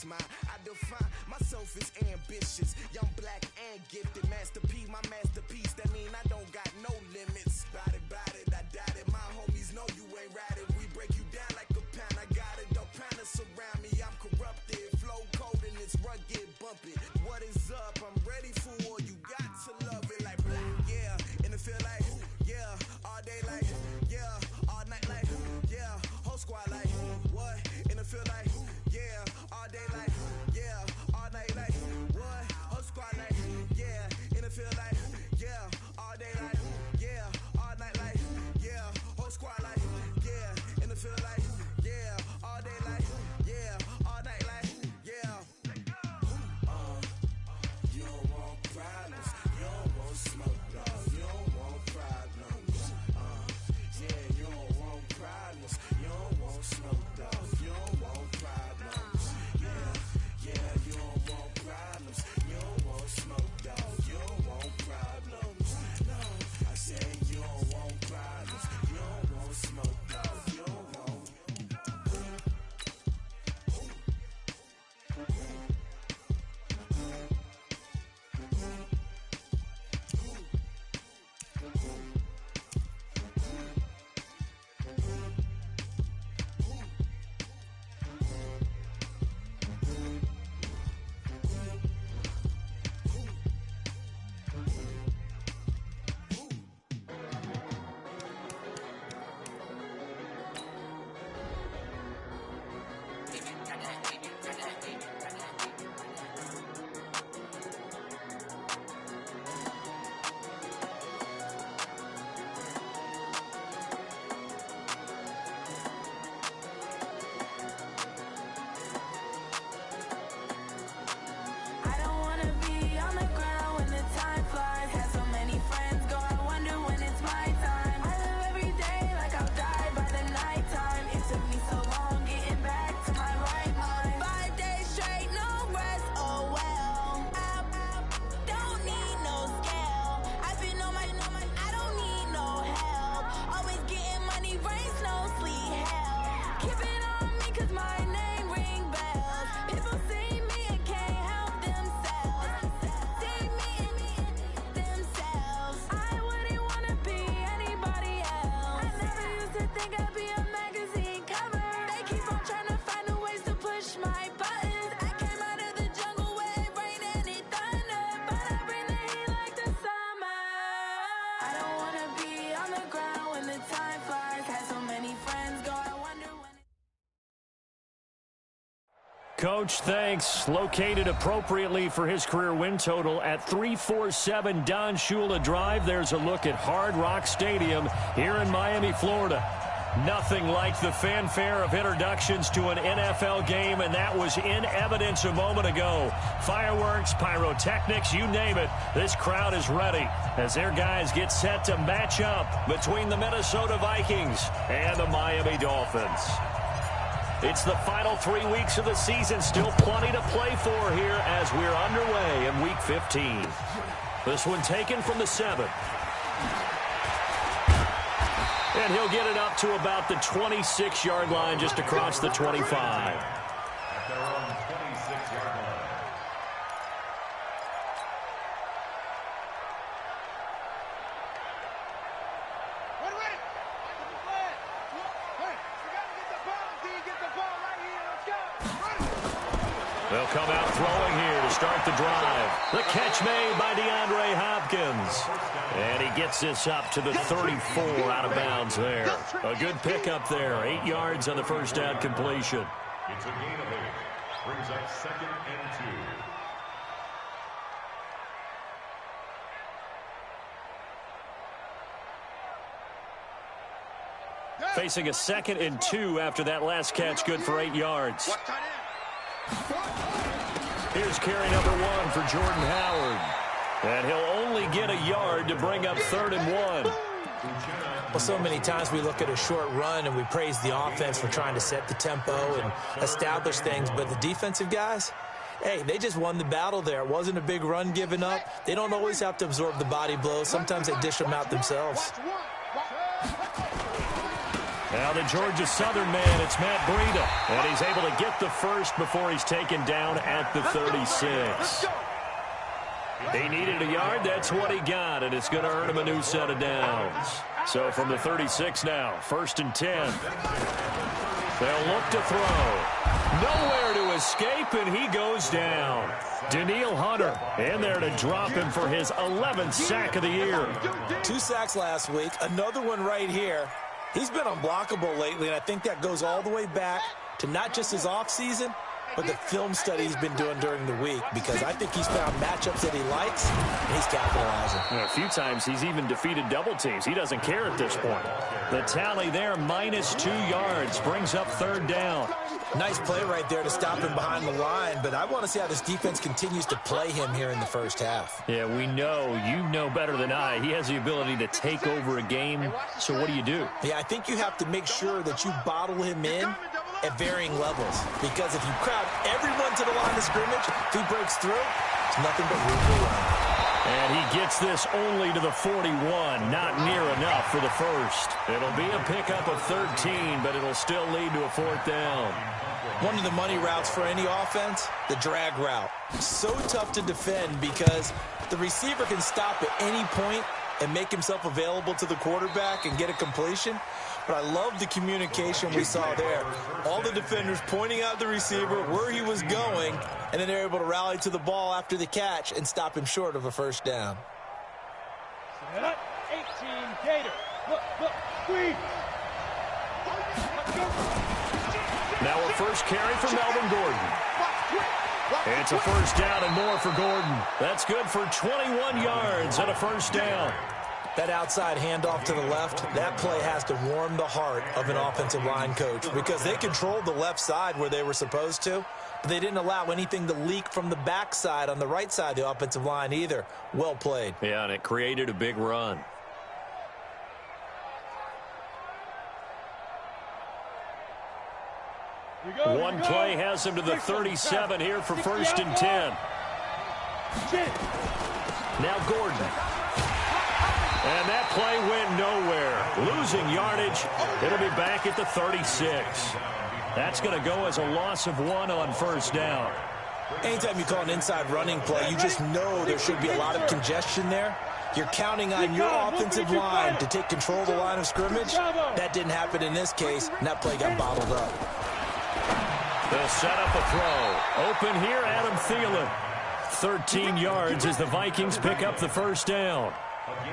smile. I define myself as ambitious, young, black, and gifted. Master P, my masterpiece. That mean I don't got no limits. Bout it, I doubt it. My homies know you ain't ratted. We break you down like a pound. I got it, don't panic surround me. I'm corrupted, flow cold and it's rugged, bumpy. What is up? I'm ready for war. You got to love it like yeah, and it feel like yeah, all day like yeah, all night like yeah, whole squad like what? And it feel like yeah, all day like yeah, all night like what? Whole squad like yeah, and it feel like yeah, all day like yeah, all night like yeah, whole squad like yeah, and it feel like yeah, all day like yeah, all night like yeah. You don't want problems, you don't want smoke, dog. You don't want problems. Yeah, you don't want problems, you don't want smoke, dog. You don't want problems. Yeah, you don't want problems, you don't want smoke, dog. You don't want problems. No, I said you don't want problems, you don't want smoke, dog. You don't want. Coach, thanks. Located appropriately for his career win total at 347 Don Shula Drive. There's a look at Hard Rock Stadium here in Miami, Florida. Nothing like the fanfare of introductions to an NFL game, and that was in evidence a moment ago. Fireworks, pyrotechnics, you name it. This crowd is ready as their guys get set to match up between the Minnesota Vikings and the Miami Dolphins. It's the final 3 weeks of the season. Still plenty to play for here as we're underway in Week 15. This one taken from the 7. And he'll get it up to about the 26-yard line, just across the 25. At their own 26-yard line. They'll come out throwing here to start the drive. The catch made by DeAndre Hopkins. And he gets this up to the 34 out of bounds there. A good pickup there. 8 yards on the first down completion. It's a gain of 8. Brings up 2nd and 2. Facing a 2nd and 2 after that last catch, good for 8 yards. Here's carry number 1 for Jordan Howard. And he'll only get a yard to bring up 3rd and 1. Well, so many times we look at a short run and we praise the offense for trying to set the tempo and establish things, but the defensive guys, hey, they just won the battle there. It wasn't a big run given up. They don't always have to absorb the body blows. Sometimes they dish them out themselves. Now the Georgia Southern man, it's Matt Breida. And he's able to get the first before he's taken down at the 36. He needed a yard. That's what he got, and it's going to earn him a new set of downs. So from the 36 now, 1st and 10. They'll look to throw. Nowhere to escape, and he goes down. Danielle Hunter in there to drop him for his 11th sack of the year. 2 sacks last week, another one right here. He's been unblockable lately, and I think that goes all the way back to not just his offseason, but the film study he's been doing during the week, because I think he's found matchups that he likes, and he's capitalizing. A few times he's even defeated double teams. He doesn't care at this point. The tally there, -2 yards, brings up 3rd down. Nice play right there to stop him behind the line, but I want to see how this defense continues to play him here in the first half. Yeah, we know. You know better than I. He has the ability to take over a game, so what do? Yeah, I think you have to make sure that you bottle him in at varying levels, because if you crowd everyone to the line of scrimmage, if he breaks through, it's nothing but room to run. And he gets this only to the 41, not near enough for the first. It'll be a pickup of 13, but it'll still lead to a 4th down. One of the money routes for any offense, the drag route. So tough to defend because the receiver can stop at any point and make himself available to the quarterback and get a completion. But I love the communication we saw there. All the defenders pointing out the receiver where he was going, and then they're able to rally to the ball after the catch and stop him short of a 1st down. 18 Gator. Look, squeeze. Now a first carry for Melvin Gordon. It's a 1st down and more for Gordon. That's good for 21 yards and a 1st down. That outside handoff to the left, that play has to warm the heart of an offensive line coach, because they controlled the left side where they were supposed to, but they didn't allow anything to leak from the backside on the right side of the offensive line either. Well played. Yeah, and it created a big run. One play has him to the 37 here for 1st and 10. Now Gordon. And that play went nowhere. Losing yardage. It'll be back at the 36. That's going to go as a loss of 1 on 1st down. Anytime you call an inside running play, you just know there should be a lot of congestion there. You're counting on your offensive line to take control of the line of scrimmage. That didn't happen in this case, and that play got bottled up. They'll set up a throw. Open here, Adam Thielen. 13 yards as the Vikings pick up the 1st down.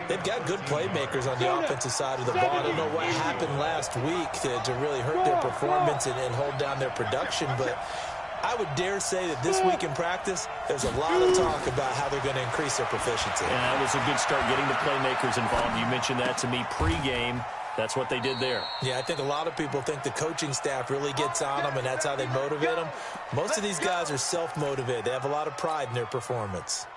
They've got good playmakers on the offensive side of the ball. I don't know what happened last week to really hurt their performance and hold down their production, but I would dare say that this week in practice, there's a lot of talk about how they're going to increase their proficiency. Yeah, that was a good start, getting the playmakers involved. You mentioned that to me pregame. That's what they did there. Yeah, I think a lot of people think the coaching staff really gets on them, and that's how they motivate them. Most of these guys are self-motivated. They have a lot of pride in their performance.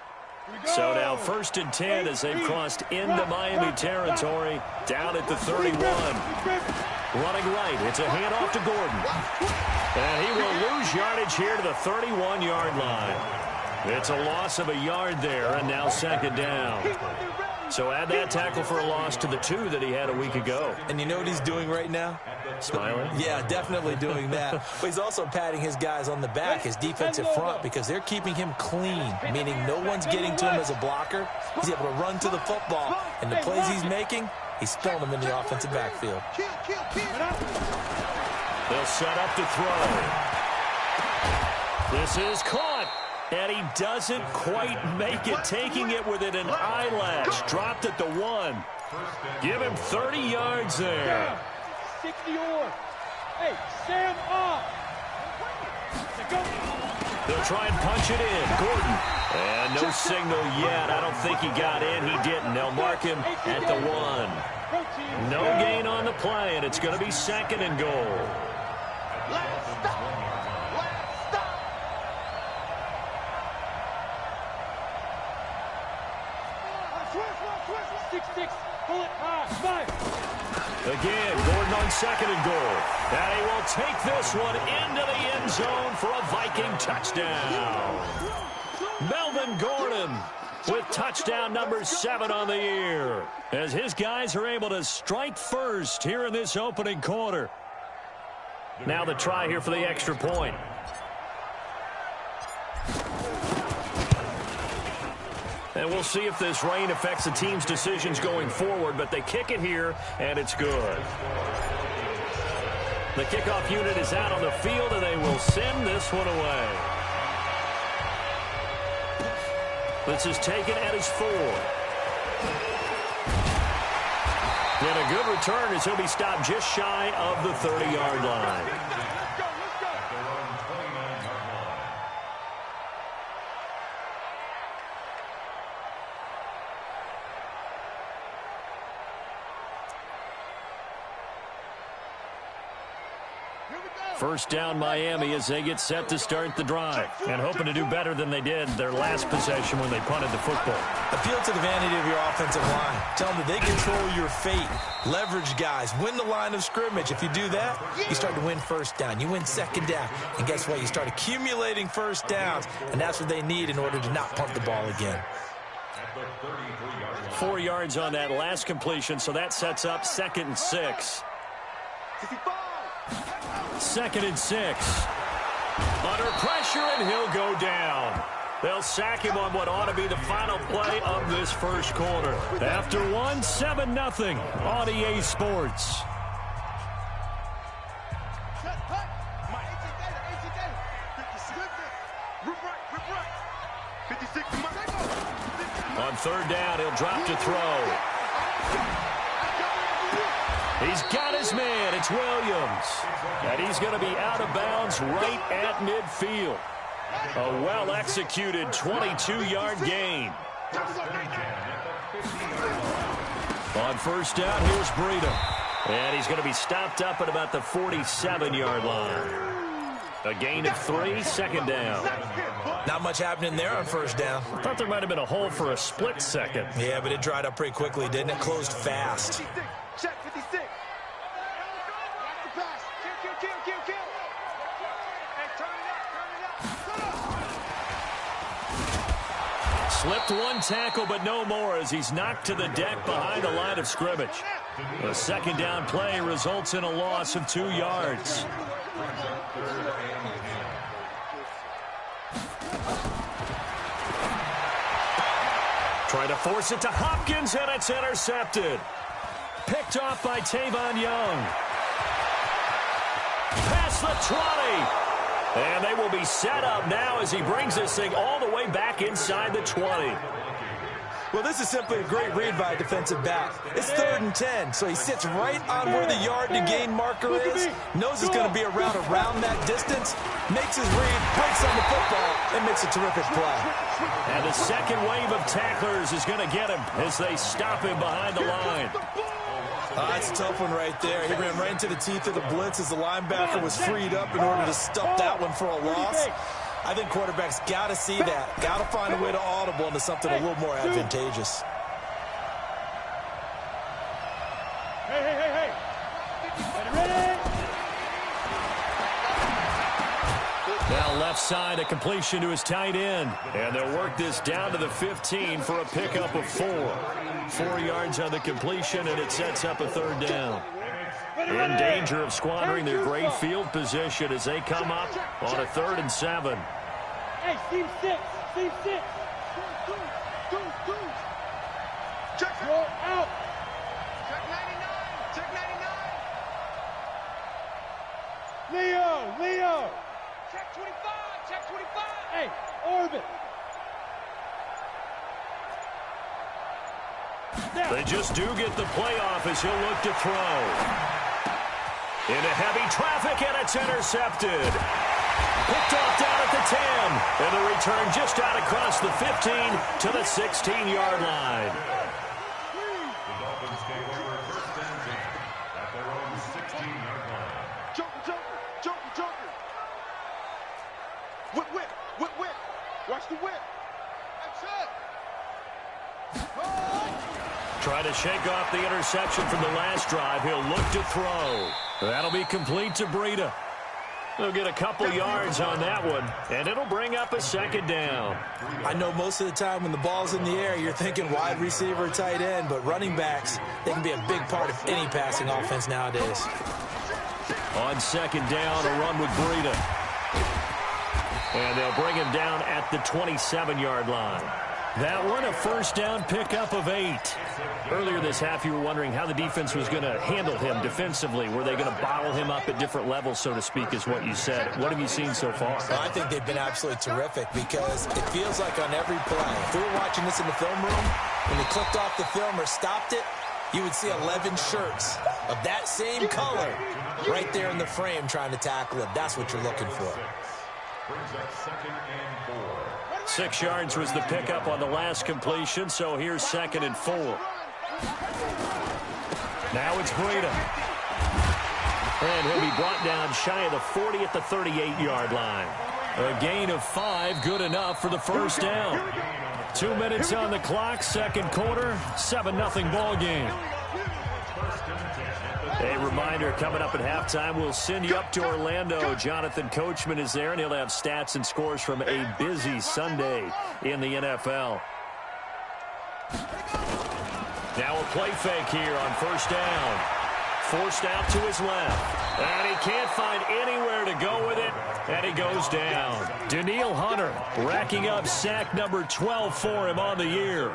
So now 1st and 10 as they've crossed into Miami territory, down at the 31. Running right, it's a handoff to Gordon. And he will lose yardage here to the 31-yard line. It's a loss of a yard there, and now 2nd down. So add that tackle for a loss to the 2 that he had a week ago. And you know what he's doing right now? Smiling? Yeah, definitely doing that. But he's also patting his guys on the back, his defensive front, because they're keeping him clean, meaning no one's getting to him as a blocker. He's able to run to the football, and the plays he's making, he's spilling them in the offensive backfield. They'll set up to throw. This is caught. And he doesn't quite make it, taking it within an eyelash. Dropped at the 1. Give him 30 yards there. 60 or. Hey, Sam off. They'll try and punch it in. Gordon. And no signal yet. I don't think he got in. He didn't. They'll mark him at the 1. No gain on the play, and it's going to be 2nd and goal. Again, Gordon on 2nd and goal. And he will take this one into the end zone for a Viking touchdown. Melvin Gordon with touchdown number 7 on the year, as his guys are able to strike first here in this opening quarter. Now the try here for the extra point. And we'll see if this rain affects the team's decisions going forward, but they kick it here, and it's good. The kickoff unit is out on the field, and they will send this one away. This is taken at his 4. And a good return as he'll be stopped just shy of the 30-yard line. First down Miami as they get set to start the drive, and hoping to do better than they did their last possession when they punted the football. Appeal to the vanity of your offensive line. Tell them that they control your fate. Leverage guys. Win the line of scrimmage. If you do that, you start to win first down. You win second down. And guess what? You start accumulating first downs, and that's what they need in order to not punt the ball again. 4 yards on that last completion, so that sets up 2nd and 6. 2nd and 6. Under pressure, and he'll go down. They'll sack him on what ought to be the final play of this first quarter. After 7-0 on EA Sports. On 3rd down, he'll drop to throw. He's got his man. It's Williams. And he's going to be out of bounds right at midfield. A well-executed 22-yard gain. On 1st down, here's Breida. And he's going to be stopped up at about the 47-yard line. A gain of 3, 2nd down. Not much happening there on 1st down. I thought there might have been a hole for a split second. Yeah, but it dried up pretty quickly, didn't it? Closed fast. Check 56. Watch the pass. Kill. Hey, turn it up. Slipped one tackle, but no more as he's knocked to the deck behind the line of scrimmage. A 2nd down play results in a loss of 2 yards. Trying to force it to Hopkins, and it's intercepted. Picked off by Tavon Young. Past the 20. And they will be set up now as he brings this thing all the way back inside the 20. Well, this is simply a great read by a defensive back. It's 3rd and 10, so he sits right on where the yard-to-gain marker is, knows it's going to be around that distance, makes his read, breaks on the football, and makes a terrific play. And the second wave of tacklers is going to get him as they stop him behind the line. That's a tough one right there. He ran right into the teeth of the blitz as the linebacker was freed up in order to stuff that one for a loss. I think quarterbacks got to see that. Got to find a way to audible into something a little more advantageous. Hey. Ready? Now left side, a completion to his tight end. And they'll work this down to the 15 for a pickup of 4. 4 yards on the completion, and it sets up a 3rd down. In danger of squandering their great field position as they come up on a 3rd and 7. Hey, Steve 6. Check roll out. Check 99. Leo. Check 25. Hey, orbit. They just do get the playoff as he'll look to throw. Into heavy traffic, and it's intercepted. Picked off down at the 10. And the return just out across the 15 to the 16-yard line. The Dolphins take over 1st and 10 at their own 16-yard line. Joker. Whip. Watch the whip. That's it. Trying to shake off the interception from the last drive. He'll look to throw. That'll be complete to Breida. They'll get a couple yards on that one, and it'll bring up a second down. I know most of the time when the ball's in the air, you're thinking wide receiver, tight end, but running backs, they can be a big part of any passing offense nowadays. On second down, a run with Breida. And they'll bring him down at the 27-yard line. That one, a first down pickup of 8. Earlier this half, you were wondering how the defense was going to handle him defensively. Were they going to bottle him up at different levels, so to speak, is what you said. What have you seen so far? Well, I think they've been absolutely terrific because it feels like on every play, if we were watching this in the film room, when they clicked off the film or stopped it, you would see 11 shirts of that same color right there in the frame trying to tackle it. That's what you're looking for. Brings up 2nd and 4. 6 yards was the pickup on the last completion, so here's 2nd and 4. Now it's Breida. And he'll be brought down shy of the 40 at the 38-yard line. A gain of 5, good enough for the first down. 2 minutes on the clock, second quarter, 7-0 ball game. A reminder, coming up at halftime, we'll send you up to Orlando. Jonathan Coachman is there, and he'll have stats and scores from a busy Sunday in the NFL. Now a play fake here on first down. Forced out to his left. And he can't find anywhere to go with it, and he goes down. Danielle Hunter racking up sack number 12 for him on the year.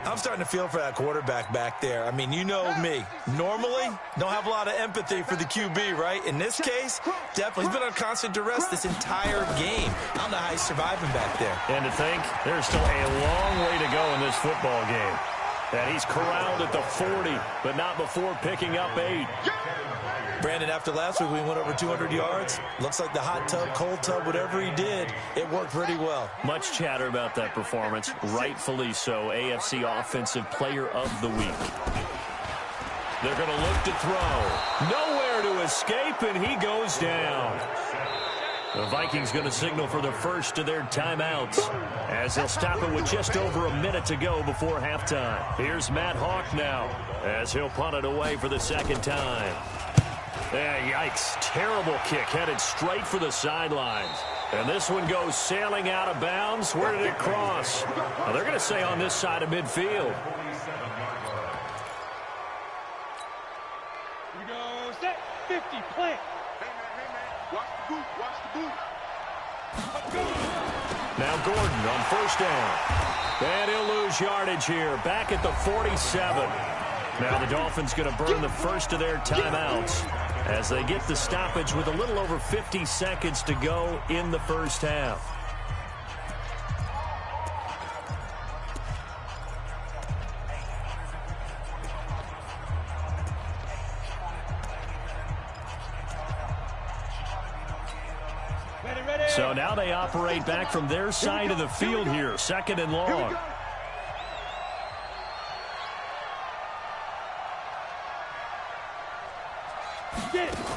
I'm starting to feel for that quarterback back there. I mean, you know me. Normally, don't have a lot of empathy for the QB, right? In this case, definitely. He's been on constant duress this entire game. I don't know how he's surviving back there. And to think, there's still a long way to go in this football game. And he's corralled at the 40, but not before picking up 8. Brandon, after last week, we went over 200 yards. Looks like the hot tub, cold tub, whatever he did, it worked pretty well. Much chatter about that performance. Rightfully so. AFC Offensive Player of the Week. They're going to look to throw. Nowhere to escape, and he goes down. The Vikings going to signal for the first of their timeouts as they'll stop it with just over a minute to go before halftime. Here's Matt Hawk now as he'll punt it away for the second time. Yikes. Terrible kick headed straight for the sidelines. And this one goes sailing out of bounds. Where did it cross? Well, they're going to say on this side of midfield. We go set 50, plant. Hey, man, watch the boot, watch the boot. Now Gordon on first down. And he'll lose yardage here. Back at the 47. Now the Dolphins going to burn the first of their timeouts as they get the stoppage with a little over 50 seconds to go in the first half. So now they operate back from their side of the field here, 2nd and long.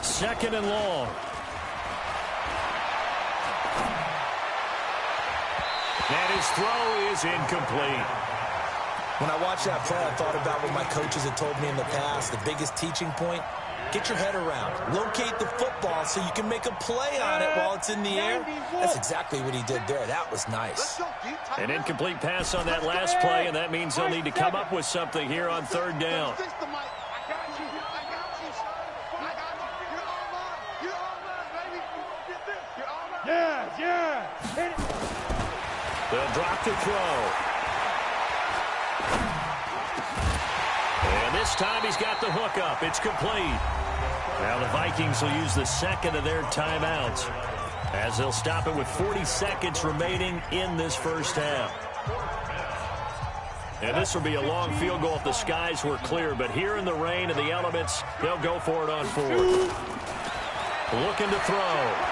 Second and long. And his throw is incomplete. When I watched that play, I thought about what my coaches had told me in the past. The biggest teaching point, get your head around. Locate the football so you can make a play on it while it's in the air. That's exactly what he did there. That was nice. An incomplete pass on that last play, and that means they'll need to come up with something here on third down. Yeah. They'll drop the throw. And this time he's got the hook up. It's complete. Now the Vikings will use the second of their timeouts as they'll stop it with 40 seconds remaining in this first half. And this will be a long field goal if the skies were clear, but here in the rain and the elements, they'll go for it on fourth. Looking to throw.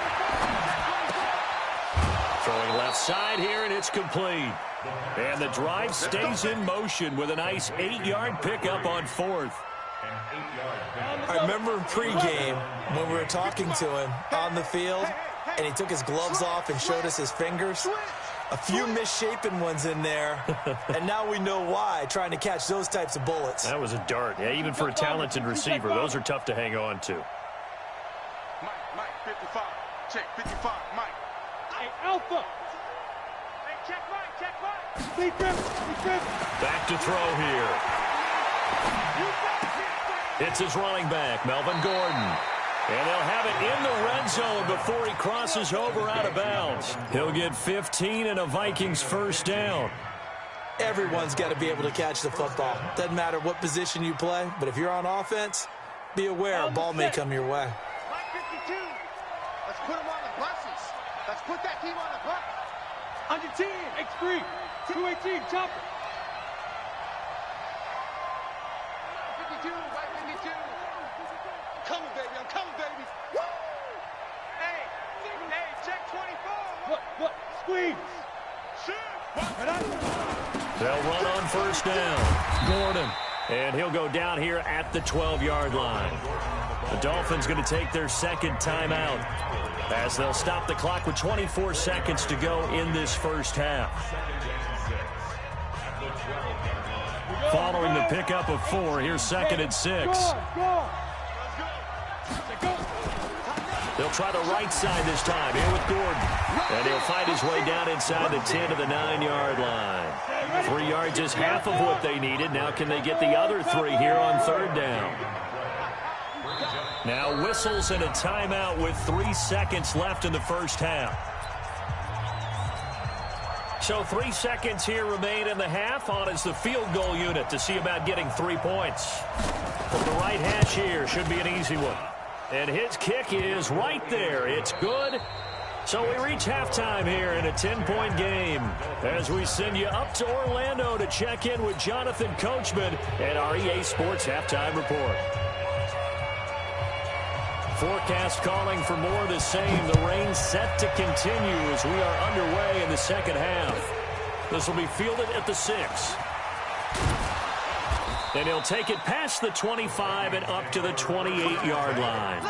Throwing left side here, and it's complete. And the drive stays in motion with a nice 8-yard pickup on fourth. I remember in pregame when we were talking to him on the field, and he took his gloves off and showed us his fingers. A few misshapen ones in there, and now we know why, trying to catch those types of bullets. That was a dart. Yeah, even for a talented receiver, those are tough to hang on to. Mike, 55. check, 55, Mike. Hey, Alpha. Hey, check Mike, check Mike. Sleep grip. Back to throw here. It's his running back, Melvin Gordon. And they'll have it in the red zone before he crosses over out of bounds. He'll get 15 and a Vikings first down. Everyone's got to be able to catch the football. Doesn't matter what position you play, but if you're on offense, be aware a ball may come your way. Mike 52. Let's put him on the buses. Let's put that team on the bus. On your team. X3. 218. Chopper. 52. Mike 52. Coming, baby. I'm coming, baby. Woo! Hey, check 24. What? Squeeze. They'll run on first down. Gordon. And he'll go down here at the 12-yard line. The Dolphins going to take their second timeout as they'll stop the clock with 24 seconds to go in this first half. Following the pickup of 4, here's 2nd and 6. They'll try the right side this time, here with Gordon. And he'll find his way down inside the 10 to the 9-yard line. 3 yards is half of what they needed. Now can they get the other 3 here on third down? Now whistles and a timeout with 3 seconds left in the first half. So 3 seconds here remain in the half. On is the field goal unit to see about getting 3 points. From the right hash here, should be an easy one. And his kick is right there. It's good. So we reach halftime here in a 10-point game as we send you up to Orlando to check in with Jonathan Coachman at our EA Sports Halftime Report. Forecast calling for more of the same. The rain set to continue as we are underway in the second half. This will be fielded at the 6. And he'll take it past the 25 and up to the 28-yard line.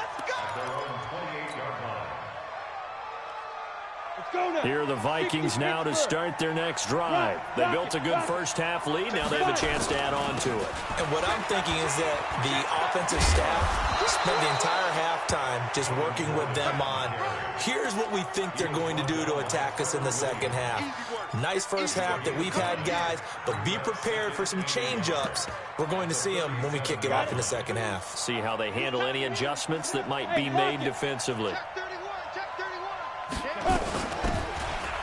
Here are the Vikings now to start their next drive. They built a good first half lead. Now they have a chance to add on to it. And what I'm thinking is that the offensive staff spent the entire halftime just working with them on, here's what we think they're going to do to attack us in the second half. Nice first half that we've had, guys, but be prepared for some change-ups. We're going to see them when we kick it off in the second half. See how they handle any adjustments that might be made defensively.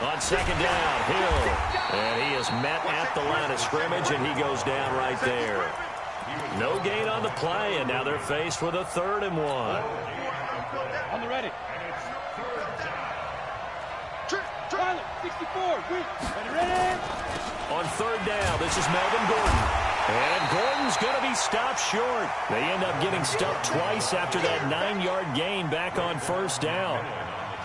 On second down, Hill. And he is met at the line of scrimmage, and he goes down right there. No gain on the play, and now they're faced with a 3rd and 1. On the ready. 64. Ready. On third down, this is Melvin Gordon. And Gordon's going to be stopped short. They end up getting stopped twice after that 9-yard gain back on first down.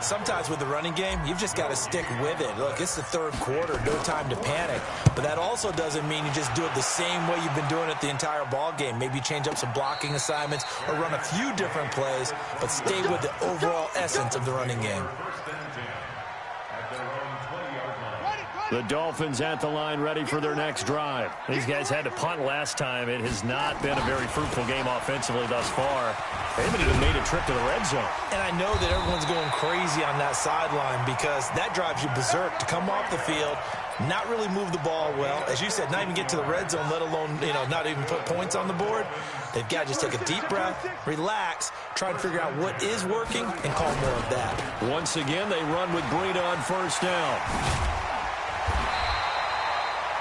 Sometimes with the running game, you've just got to stick with it. Look, it's the third quarter, no time to panic. But that also doesn't mean you just do it the same way you've been doing it the entire ball game. Maybe change up some blocking assignments or run a few different plays, but stay with the overall essence of the running game. The Dolphins at the line ready for their next drive. These guys had to punt last time. It has not been a very fruitful game offensively thus far. They haven't even made a trip to the red zone. And I know that everyone's going crazy on that sideline because that drives you berserk to come off the field, not really move the ball well. As you said, not even get to the red zone, let alone, not even put points on the board. They've got to just take a deep breath, relax, try and figure out what is working, and call more of that. Once again, they run with Breida on first down.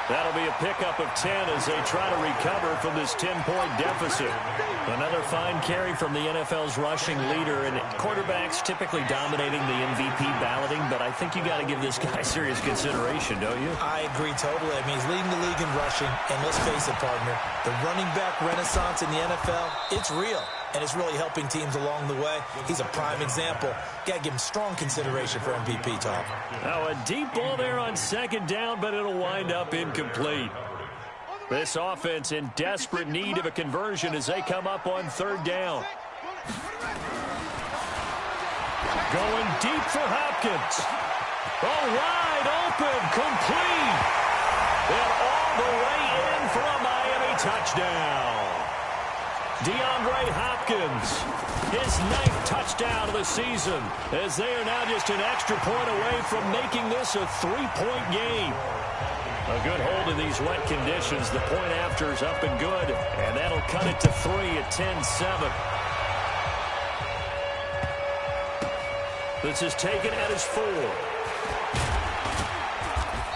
That'll be a pickup of 10 as they try to recover from this 10-point deficit. Another fine carry from the NFL's rushing leader, and quarterbacks typically dominating the MVP balloting, but I think you got to give this guy serious consideration, don't you? I agree totally. I mean, he's leading the league in rushing, and let's face it, partner, the running back renaissance in the NFL, it's real, and it's really helping teams along the way. He's a prime example. Got to give him strong consideration for MVP talk. Now a deep ball there on second down, but it'll wind up incomplete. This offense in desperate need of a conversion as they come up on third down. Going deep for Hopkins. Oh, wide open, complete. And all the way in for a Miami touchdown. DeAndre Hopkins, his 9th touchdown of the season, as they are now just an extra point away from making this a 3-point game. A good hold in these wet conditions. The point after is up and good, and that'll cut it to 3 at 10-7. This is taken at his 4.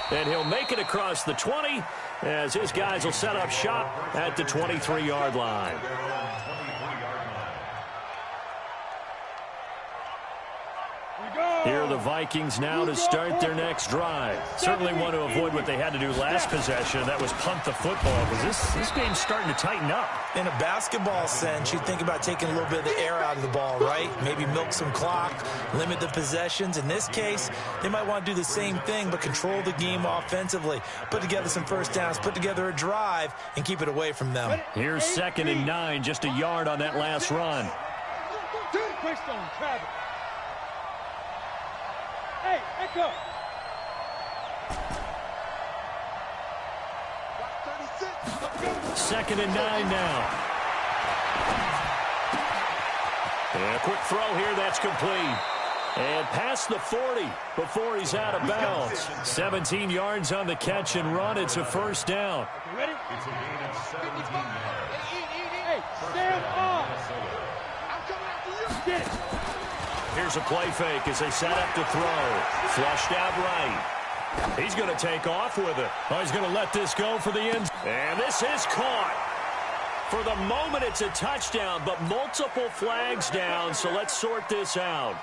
And he'll make it across the 20 as his guys will set up shop at the 23-yard line. Here are the Vikings now to start their next drive. Certainly want to avoid what they had to do last possession. That was punt the football, because this game's starting to tighten up. In a basketball sense, you think about taking a little bit of the air out of the ball, right? Maybe milk some clock, limit the possessions. In this case, they might want to do the same thing, but control the game offensively. Put together some first downs, put together a drive, and keep it away from them. Here's 2nd and 9, just a yard on that last run. Hey, echo. Second and 9 now. And a quick throw here, that's complete. And past the 40 before he's out of bounds. 17 yards on the catch and run. It's a first down. You ready? It's a gain of 17 yards. Hey, stand on. I'm coming after you. Get it. Here's a play fake as they set up to throw. Flushed out right. He's going to take off with it. Oh, he's going to let this go for the end. And this is caught. For the moment, it's a touchdown, but multiple flags down, so let's sort this out.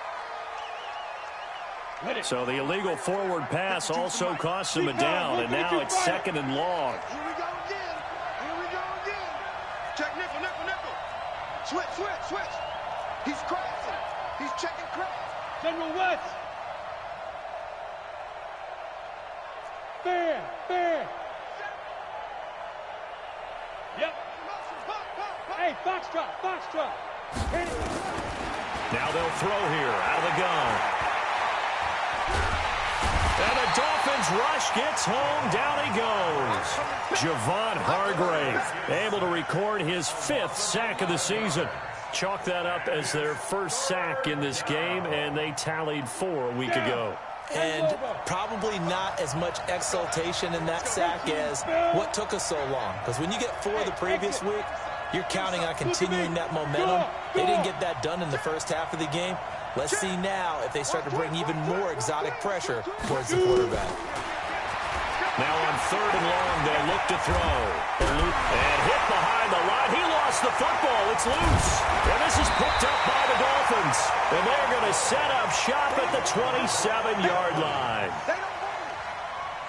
So the illegal forward pass also costs him a down, and now it's 2nd and long. Here we go again. Here we go again. Check nickel, nickel, nickel. Switch, switch, switch. He's crashing. He's checking crash. General West. Fair, fair. Yep. Hey, foxtrot, foxtrot. Hit it. Now they'll throw here out of the gun. And the Dolphins rush gets home. Down he goes. Javon Hargrave able to record his 5th sack of the season. Chalk that up as their first sack in this game, and they tallied 4 a week ago. And probably not as much exultation in that sack as what took us so long. Because when you get 4 the previous week, you're counting on continuing that momentum. They didn't get that done in the first half of the game. Let's see now if they start to bring even more exotic pressure towards the quarterback. Now on 3rd and long, they look to throw. And hit behind the line. He lost the football. It's loose. And this is picked up by the Dolphins. And they're going to set up shop at the 27-yard line.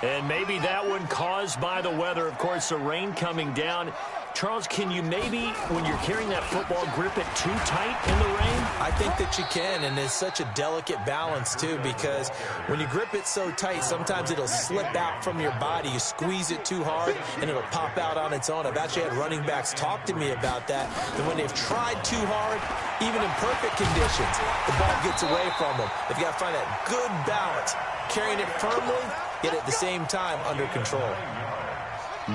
And maybe that one caused by the weather. Of course, the rain coming down. Charles, can you maybe, when you're carrying that football, grip it too tight in the rain? I think that you can, and it's such a delicate balance, too, because when you grip it so tight, sometimes it'll slip out from your body. You squeeze it too hard, and it'll pop out on its own. I've actually had running backs talk to me about that when they've tried too hard, even in perfect conditions, the ball gets away from them. They've got to find that good balance, carrying it firmly, yet at the same time under control.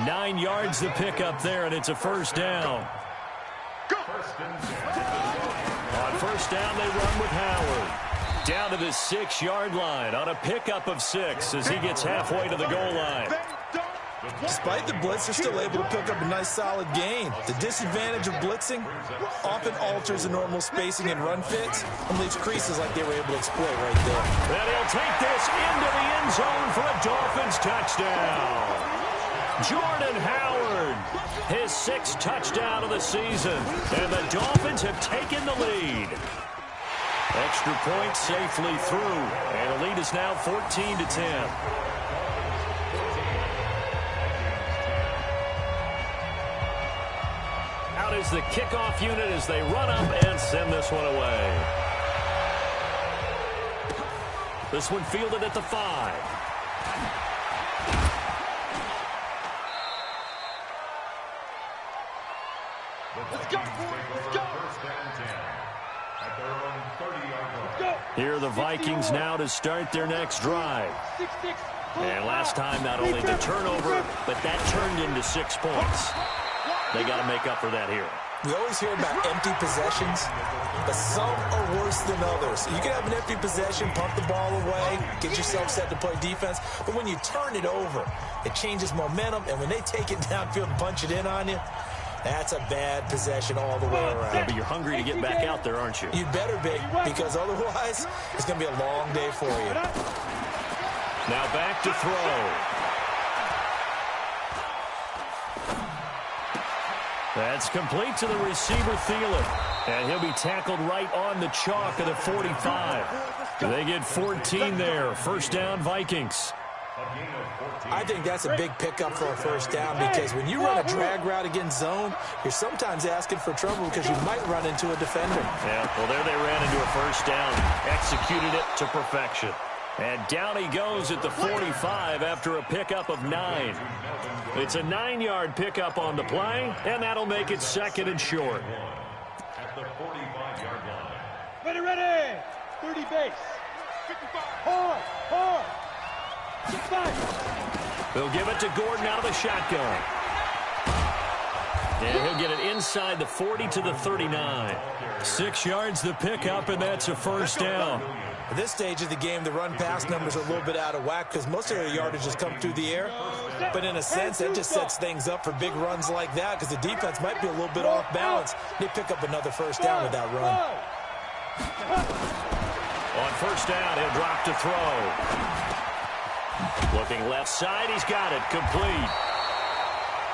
9 yards to pick up there, and it's a first down. On first down, they run with Howard. Down to the 6-yard line on a pickup of 6 as he gets halfway to the goal line. Despite the blitz, they're still able to pick up a nice solid gain. The disadvantage of blitzing often alters the normal spacing and run fits and leaves creases like they were able to exploit right there. And he'll take this into the end zone for a Dolphins touchdown. Jordan Howard, his 6th touchdown of the season, and the Dolphins have taken the lead. Extra point safely through, and the lead is now 14-10. Out is the kickoff unit as they run up and send this one away. This one fielded at the 5. Here are the Vikings now to start their next drive. And last time, not only the turnover, but that turned into 6 points. They got to make up for that here. We always hear about empty possessions, but some are worse than others. You can have an empty possession, punt the ball away, get yourself set to play defense, but when you turn it over, it changes momentum, and when they take it downfield and punch it in on you, that's a bad possession all the way around. Yeah, but you're hungry to get back out there, aren't you? You better be, because otherwise, it's going to be a long day for you. Now back to throw. That's complete to the receiver, Thielen. And he'll be tackled right on the chalk of the 45. They get 14 there. First down, Vikings. I think that's a big pickup for a first down, because when you run a drag route against zone, you're sometimes asking for trouble because you might run into a defender. Yeah, well, there they ran into a first down. Executed it to perfection. And down he goes at the 45 after a pickup of 9. It's a 9-yard pickup on the play, and that'll make it second and short. At the 45-yard line. Ready. 30 base. 55. Hard. 65. They'll give it to Gordon out of the shotgun. And he'll get it inside the 40 to the 39. 6 yards the pickup, and that's a first down. At this stage of the game, the run-pass numbers are a little bit out of whack because most of their yardage has come through the air. But in a sense, that just sets things up for big runs like that because the defense might be a little bit off balance. They pick up another first down with that run. On first down, he'll drop to throw. Looking left side, he's got it. Complete.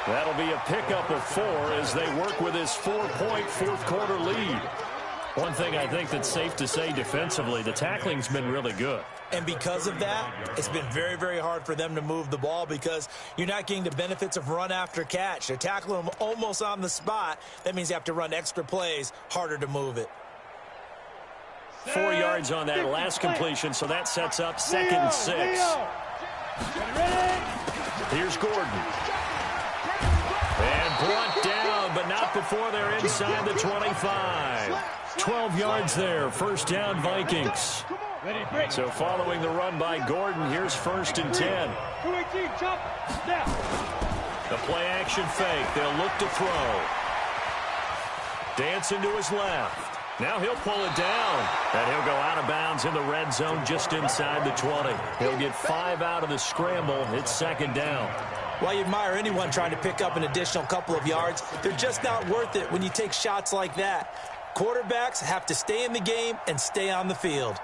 That'll be a pickup of 4 as they work with his 4-point fourth-quarter lead. One thing I think that's safe to say defensively, the tackling's been really good. And because of that, it's been very, very hard for them to move the ball because you're not getting the benefits of run after catch. They're tackling them almost on the spot. That means you have to run extra plays, harder to move it. 4 yards on that last completion, so that sets up second and 6. Here's Gordon. And brought down, but not before they're inside the 25. 12 yards there, first down Vikings. So following the run by Gordon, here's first and 10. The play action fake, they'll look to throw. Dancing to his left. Now he'll pull it down, and he'll go out of bounds in the red zone just inside the 20. He'll get 5 out of the scramble. It's second down. While you admire anyone trying to pick up an additional couple of yards, they're just not worth it when you take shots like that. Quarterbacks have to stay in the game and stay on the field.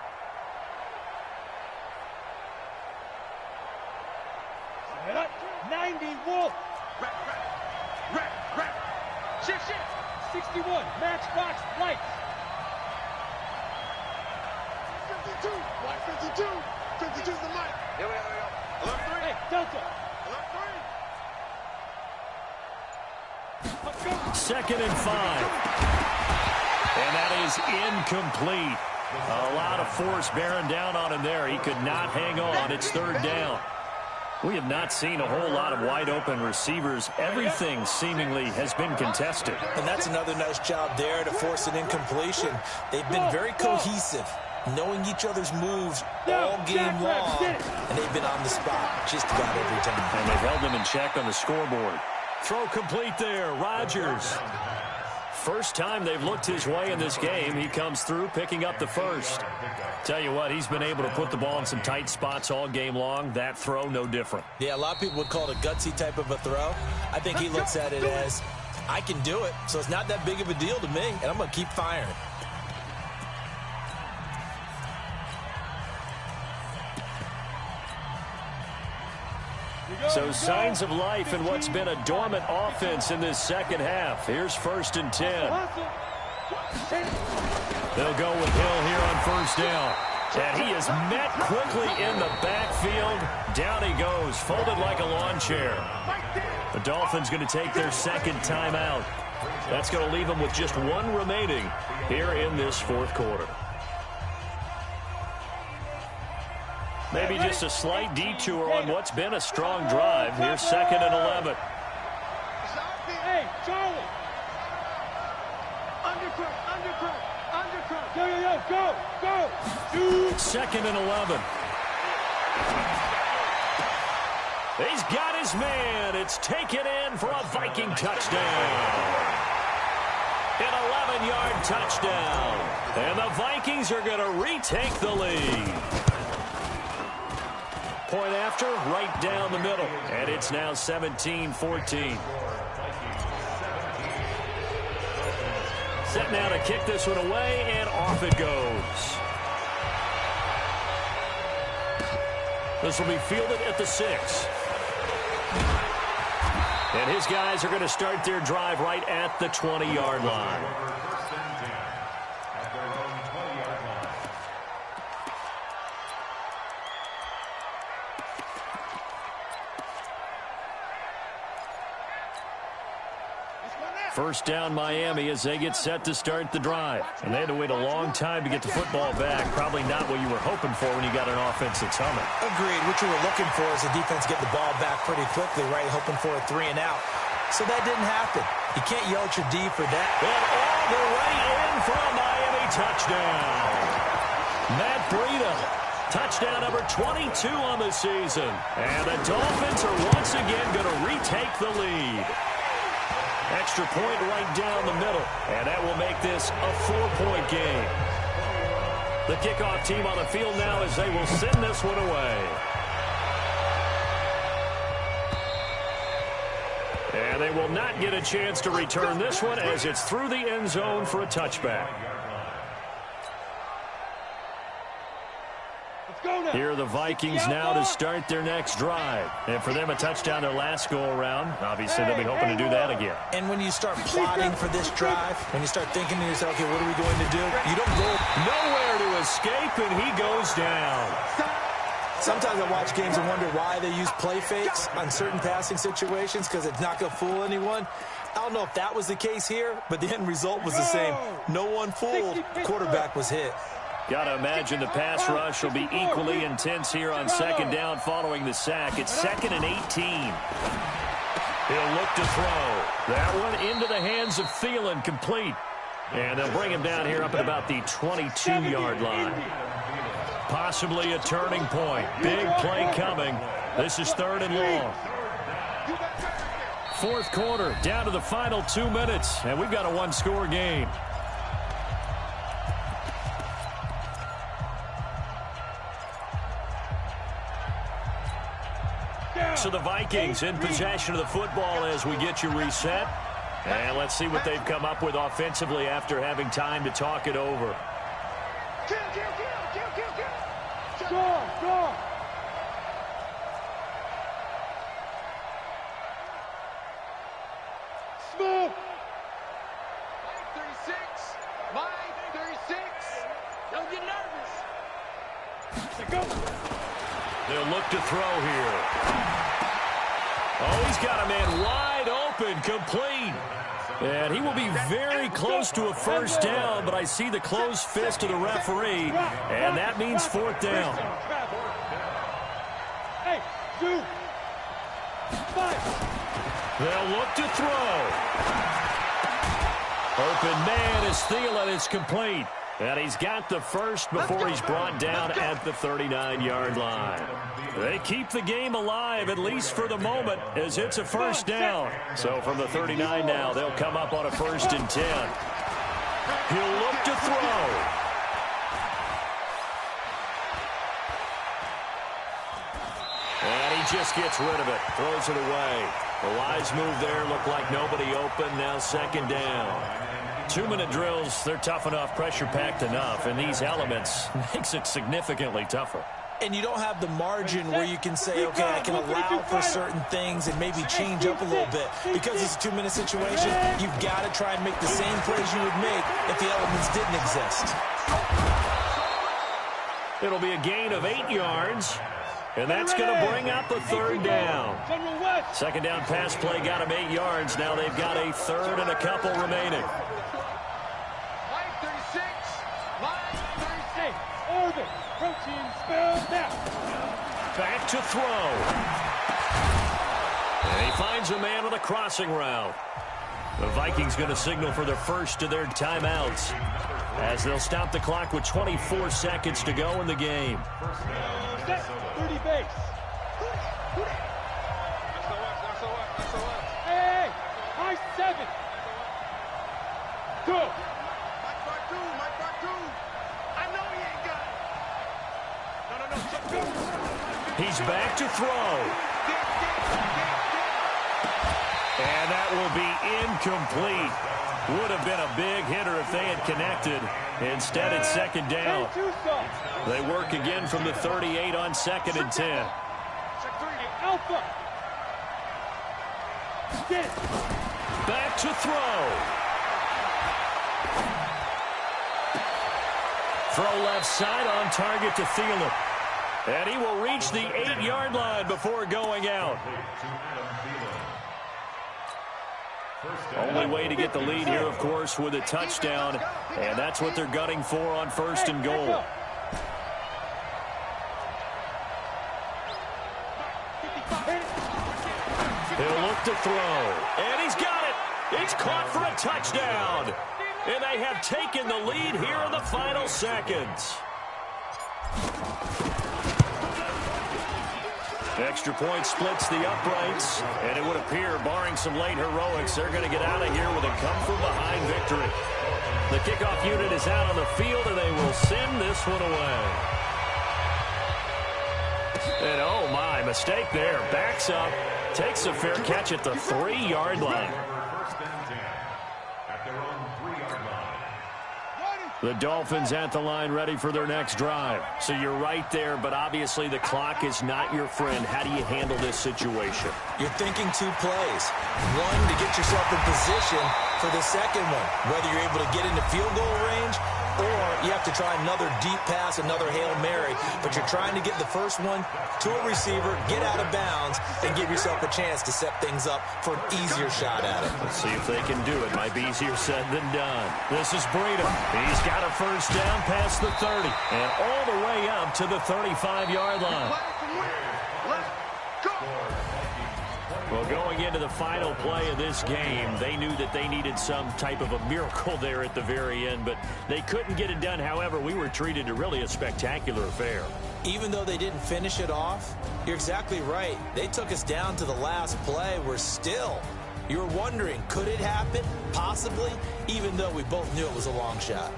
Set up. 90 Wolf. Rack. Shift. 61. Matchbox lights. 52. Black 52. 52's the mic. Here we go. Alert 3. Hey, Delta. Alert 3. Second and 5. And that is incomplete. A lot of force bearing down on him there. He could not hang on. It's third down. We have not seen a whole lot of wide-open receivers. Everything seemingly has been contested. And that's another nice job there to force an incompletion. They've been very cohesive, knowing each other's moves all game long, and they've been on the spot just about every time. And they've held them in check on the scoreboard. Throw complete there, Rodgers. First time they've looked his way in this game. He comes through picking up the first. Tell you what, he's been able to put the ball in some tight spots all game long. That throw, no different. Yeah, a lot of people would call it a gutsy type of a throw. I think he looks at it as, I can do it, so it's not that big of a deal to me, and I'm going to keep firing. So signs of life in what's been a dormant offense in this second half. Here's first and 10. They'll go with Hill here on first down. And he is met quickly in the backfield. Down he goes, folded like a lawn chair. The Dolphins going to take their second timeout. That's going to leave them with just 1 remaining here in this fourth quarter. Maybe just a slight detour on what's been a strong drive. Here's second and 11. Hey, Charlie. Undercut. Go. Second and 11. He's got his man. It's taken in for a Viking touchdown. An 11-yard touchdown. And the Vikings are going to retake the lead. Point after, right down the middle. And it's now 17-14. Set now to kick this one away, and off it goes. This will be fielded at the 6. And his guys are going to start their drive right at the 20-yard line. First down Miami as they get set to start the drive. And they had to wait a long time to get the football back. Probably not what you were hoping for when you got an offense that's humming. Agreed. What you were looking for is the defense get the ball back pretty quickly, right? Hoping for a 3 and out. So that didn't happen. You can't yell at your D for that. And all the way in for a Miami touchdown. Matt Breida, touchdown number 22 on the season. And the Dolphins are once again going to retake the lead. Extra point right down the middle, and that will make this a 4-point game. The kickoff team on the field now as they will send this one away. And they will not get a chance to return this one as it's through the end zone for a touchback. Here are the Vikings now to start their next drive. And for them, a touchdown their last go-around. Obviously, they'll be hoping to do that again. And when you start plotting for this drive, when you start thinking to yourself, okay, what are we going to do? You don't go nowhere to escape, and he goes down. Sometimes I watch games and wonder why they use play fakes on certain passing situations because it's not going to fool anyone. I don't know if that was the case here, but the end result was the same. No one fooled. The quarterback was hit. Got to imagine the pass rush will be equally intense here on second down following the sack. It's 2nd and 18. He'll look to throw. That one into the hands of Thielen, complete. And they'll bring him down here up at about the 22-yard line. Possibly a turning point. Big play coming. This is 3rd and long. 4th quarter, down to the final 2 minutes, and we've got a one-score game. So the Vikings in possession of the football as we get you reset. And let's see what they've come up with offensively after having time to talk it over. Score! Smooth! 36! Mine 36! Don't get nervous! Go! They'll look to throw here. Oh, he's got a man wide open, complete. And he will be very close to a first down, but I see the closed fist of the referee, and that means 4th down. Hey, 2, 5. They'll look to throw. Open man is Thielen. It's complete. And he's got the first before he's brought down at the 39-yard line. They keep the game alive, at least for the moment, as it's a first down. So from the 39 now, they'll come up on a 1st and 10. He'll look to throw. And he just gets rid of it, throws it away. A wise move there, looked like nobody open, now 2nd down. 2-minute drills, they're tough enough, pressure-packed enough, and these elements makes it significantly tougher. And you don't have the margin where you can say, okay, I can allow for certain things and maybe change up a little bit. Because it's a 2-minute situation, you've got to try and make the same plays you would make if the elements didn't exist. It'll be a gain of 8 yards, and that's going to bring up a 3rd down. 2nd down pass play got them 8 yards. Now they've got a 3rd and a couple remaining. Back to throw. And he finds a man on a crossing route. The Vikings going to signal for their first of their timeouts as they'll stop the clock with 24 seconds to go in the game. 30 base. Hey, high 7. Mike Bartu. I know he ain't got it. No. He's back to throw. And that will be incomplete. Would have been a big hitter if they had connected. Instead, it's second down. They work again from the 38 on 2nd and 10. Back to throw. Throw left side on target to Thielen. And he will reach the 8-yard line before going out. Only way to get the lead here, of course, with a touchdown. And that's what they're gunning for on 1st and goal. He'll look to throw. And he's got it. It's caught for a touchdown. And they have taken the lead here in the final seconds. Extra point splits the uprights, and it would appear, barring some late heroics, they're going to get out of here with a come-from-behind victory. The kickoff unit is out on the field, and they will send this one away. And oh my, mistake there. Backs up, takes a fair catch at the 3-yard line. The Dolphins at the line ready for their next drive. So you're right there, but obviously the clock is not your friend. How do you handle this situation? You're thinking 2 plays. One, to get yourself in position for the second one, whether you're able to get into field goal range or you have to try another deep pass, another Hail Mary. But you're trying to get the first one to a receiver, get out of bounds, and give yourself a chance to set things up for an easier shot at it. Let's see if they can do it. Might be easier said than done. This is Breida. He's got a first down past the 30 and all the way up to the 35-yard line. Well, going into the final play of this game, they knew that they needed some type of a miracle there at the very end, but they couldn't get it done. However, we were treated to really a spectacular affair. Even though they didn't finish it off, you're exactly right. They took us down to the last play. We're still, you were wondering, could it happen? Possibly, even though we both knew it was a long shot.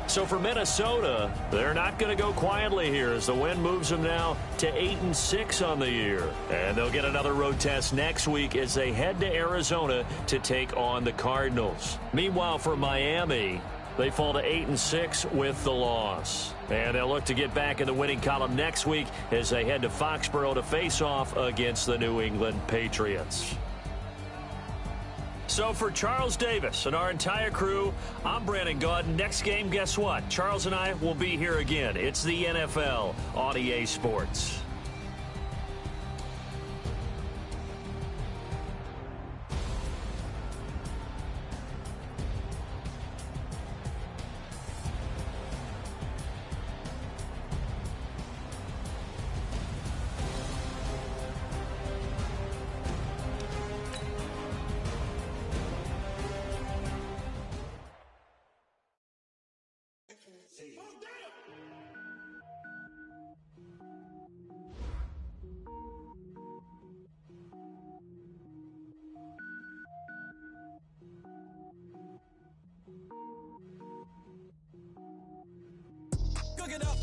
So for Minnesota, they're not going to go quietly here as the win moves them now to 8-6 on the year. And they'll get another road test next week as they head to Arizona to take on the Cardinals. Meanwhile, for Miami, they fall to 8-6 with the loss. And they'll look to get back in the winning column next week as they head to Foxborough to face off against the New England Patriots. So for Charles Davis and our entire crew, I'm Brandon Gaudin. Next game, guess what? Charles and I will be here again. It's the NFL on EA Sports. Cook it up.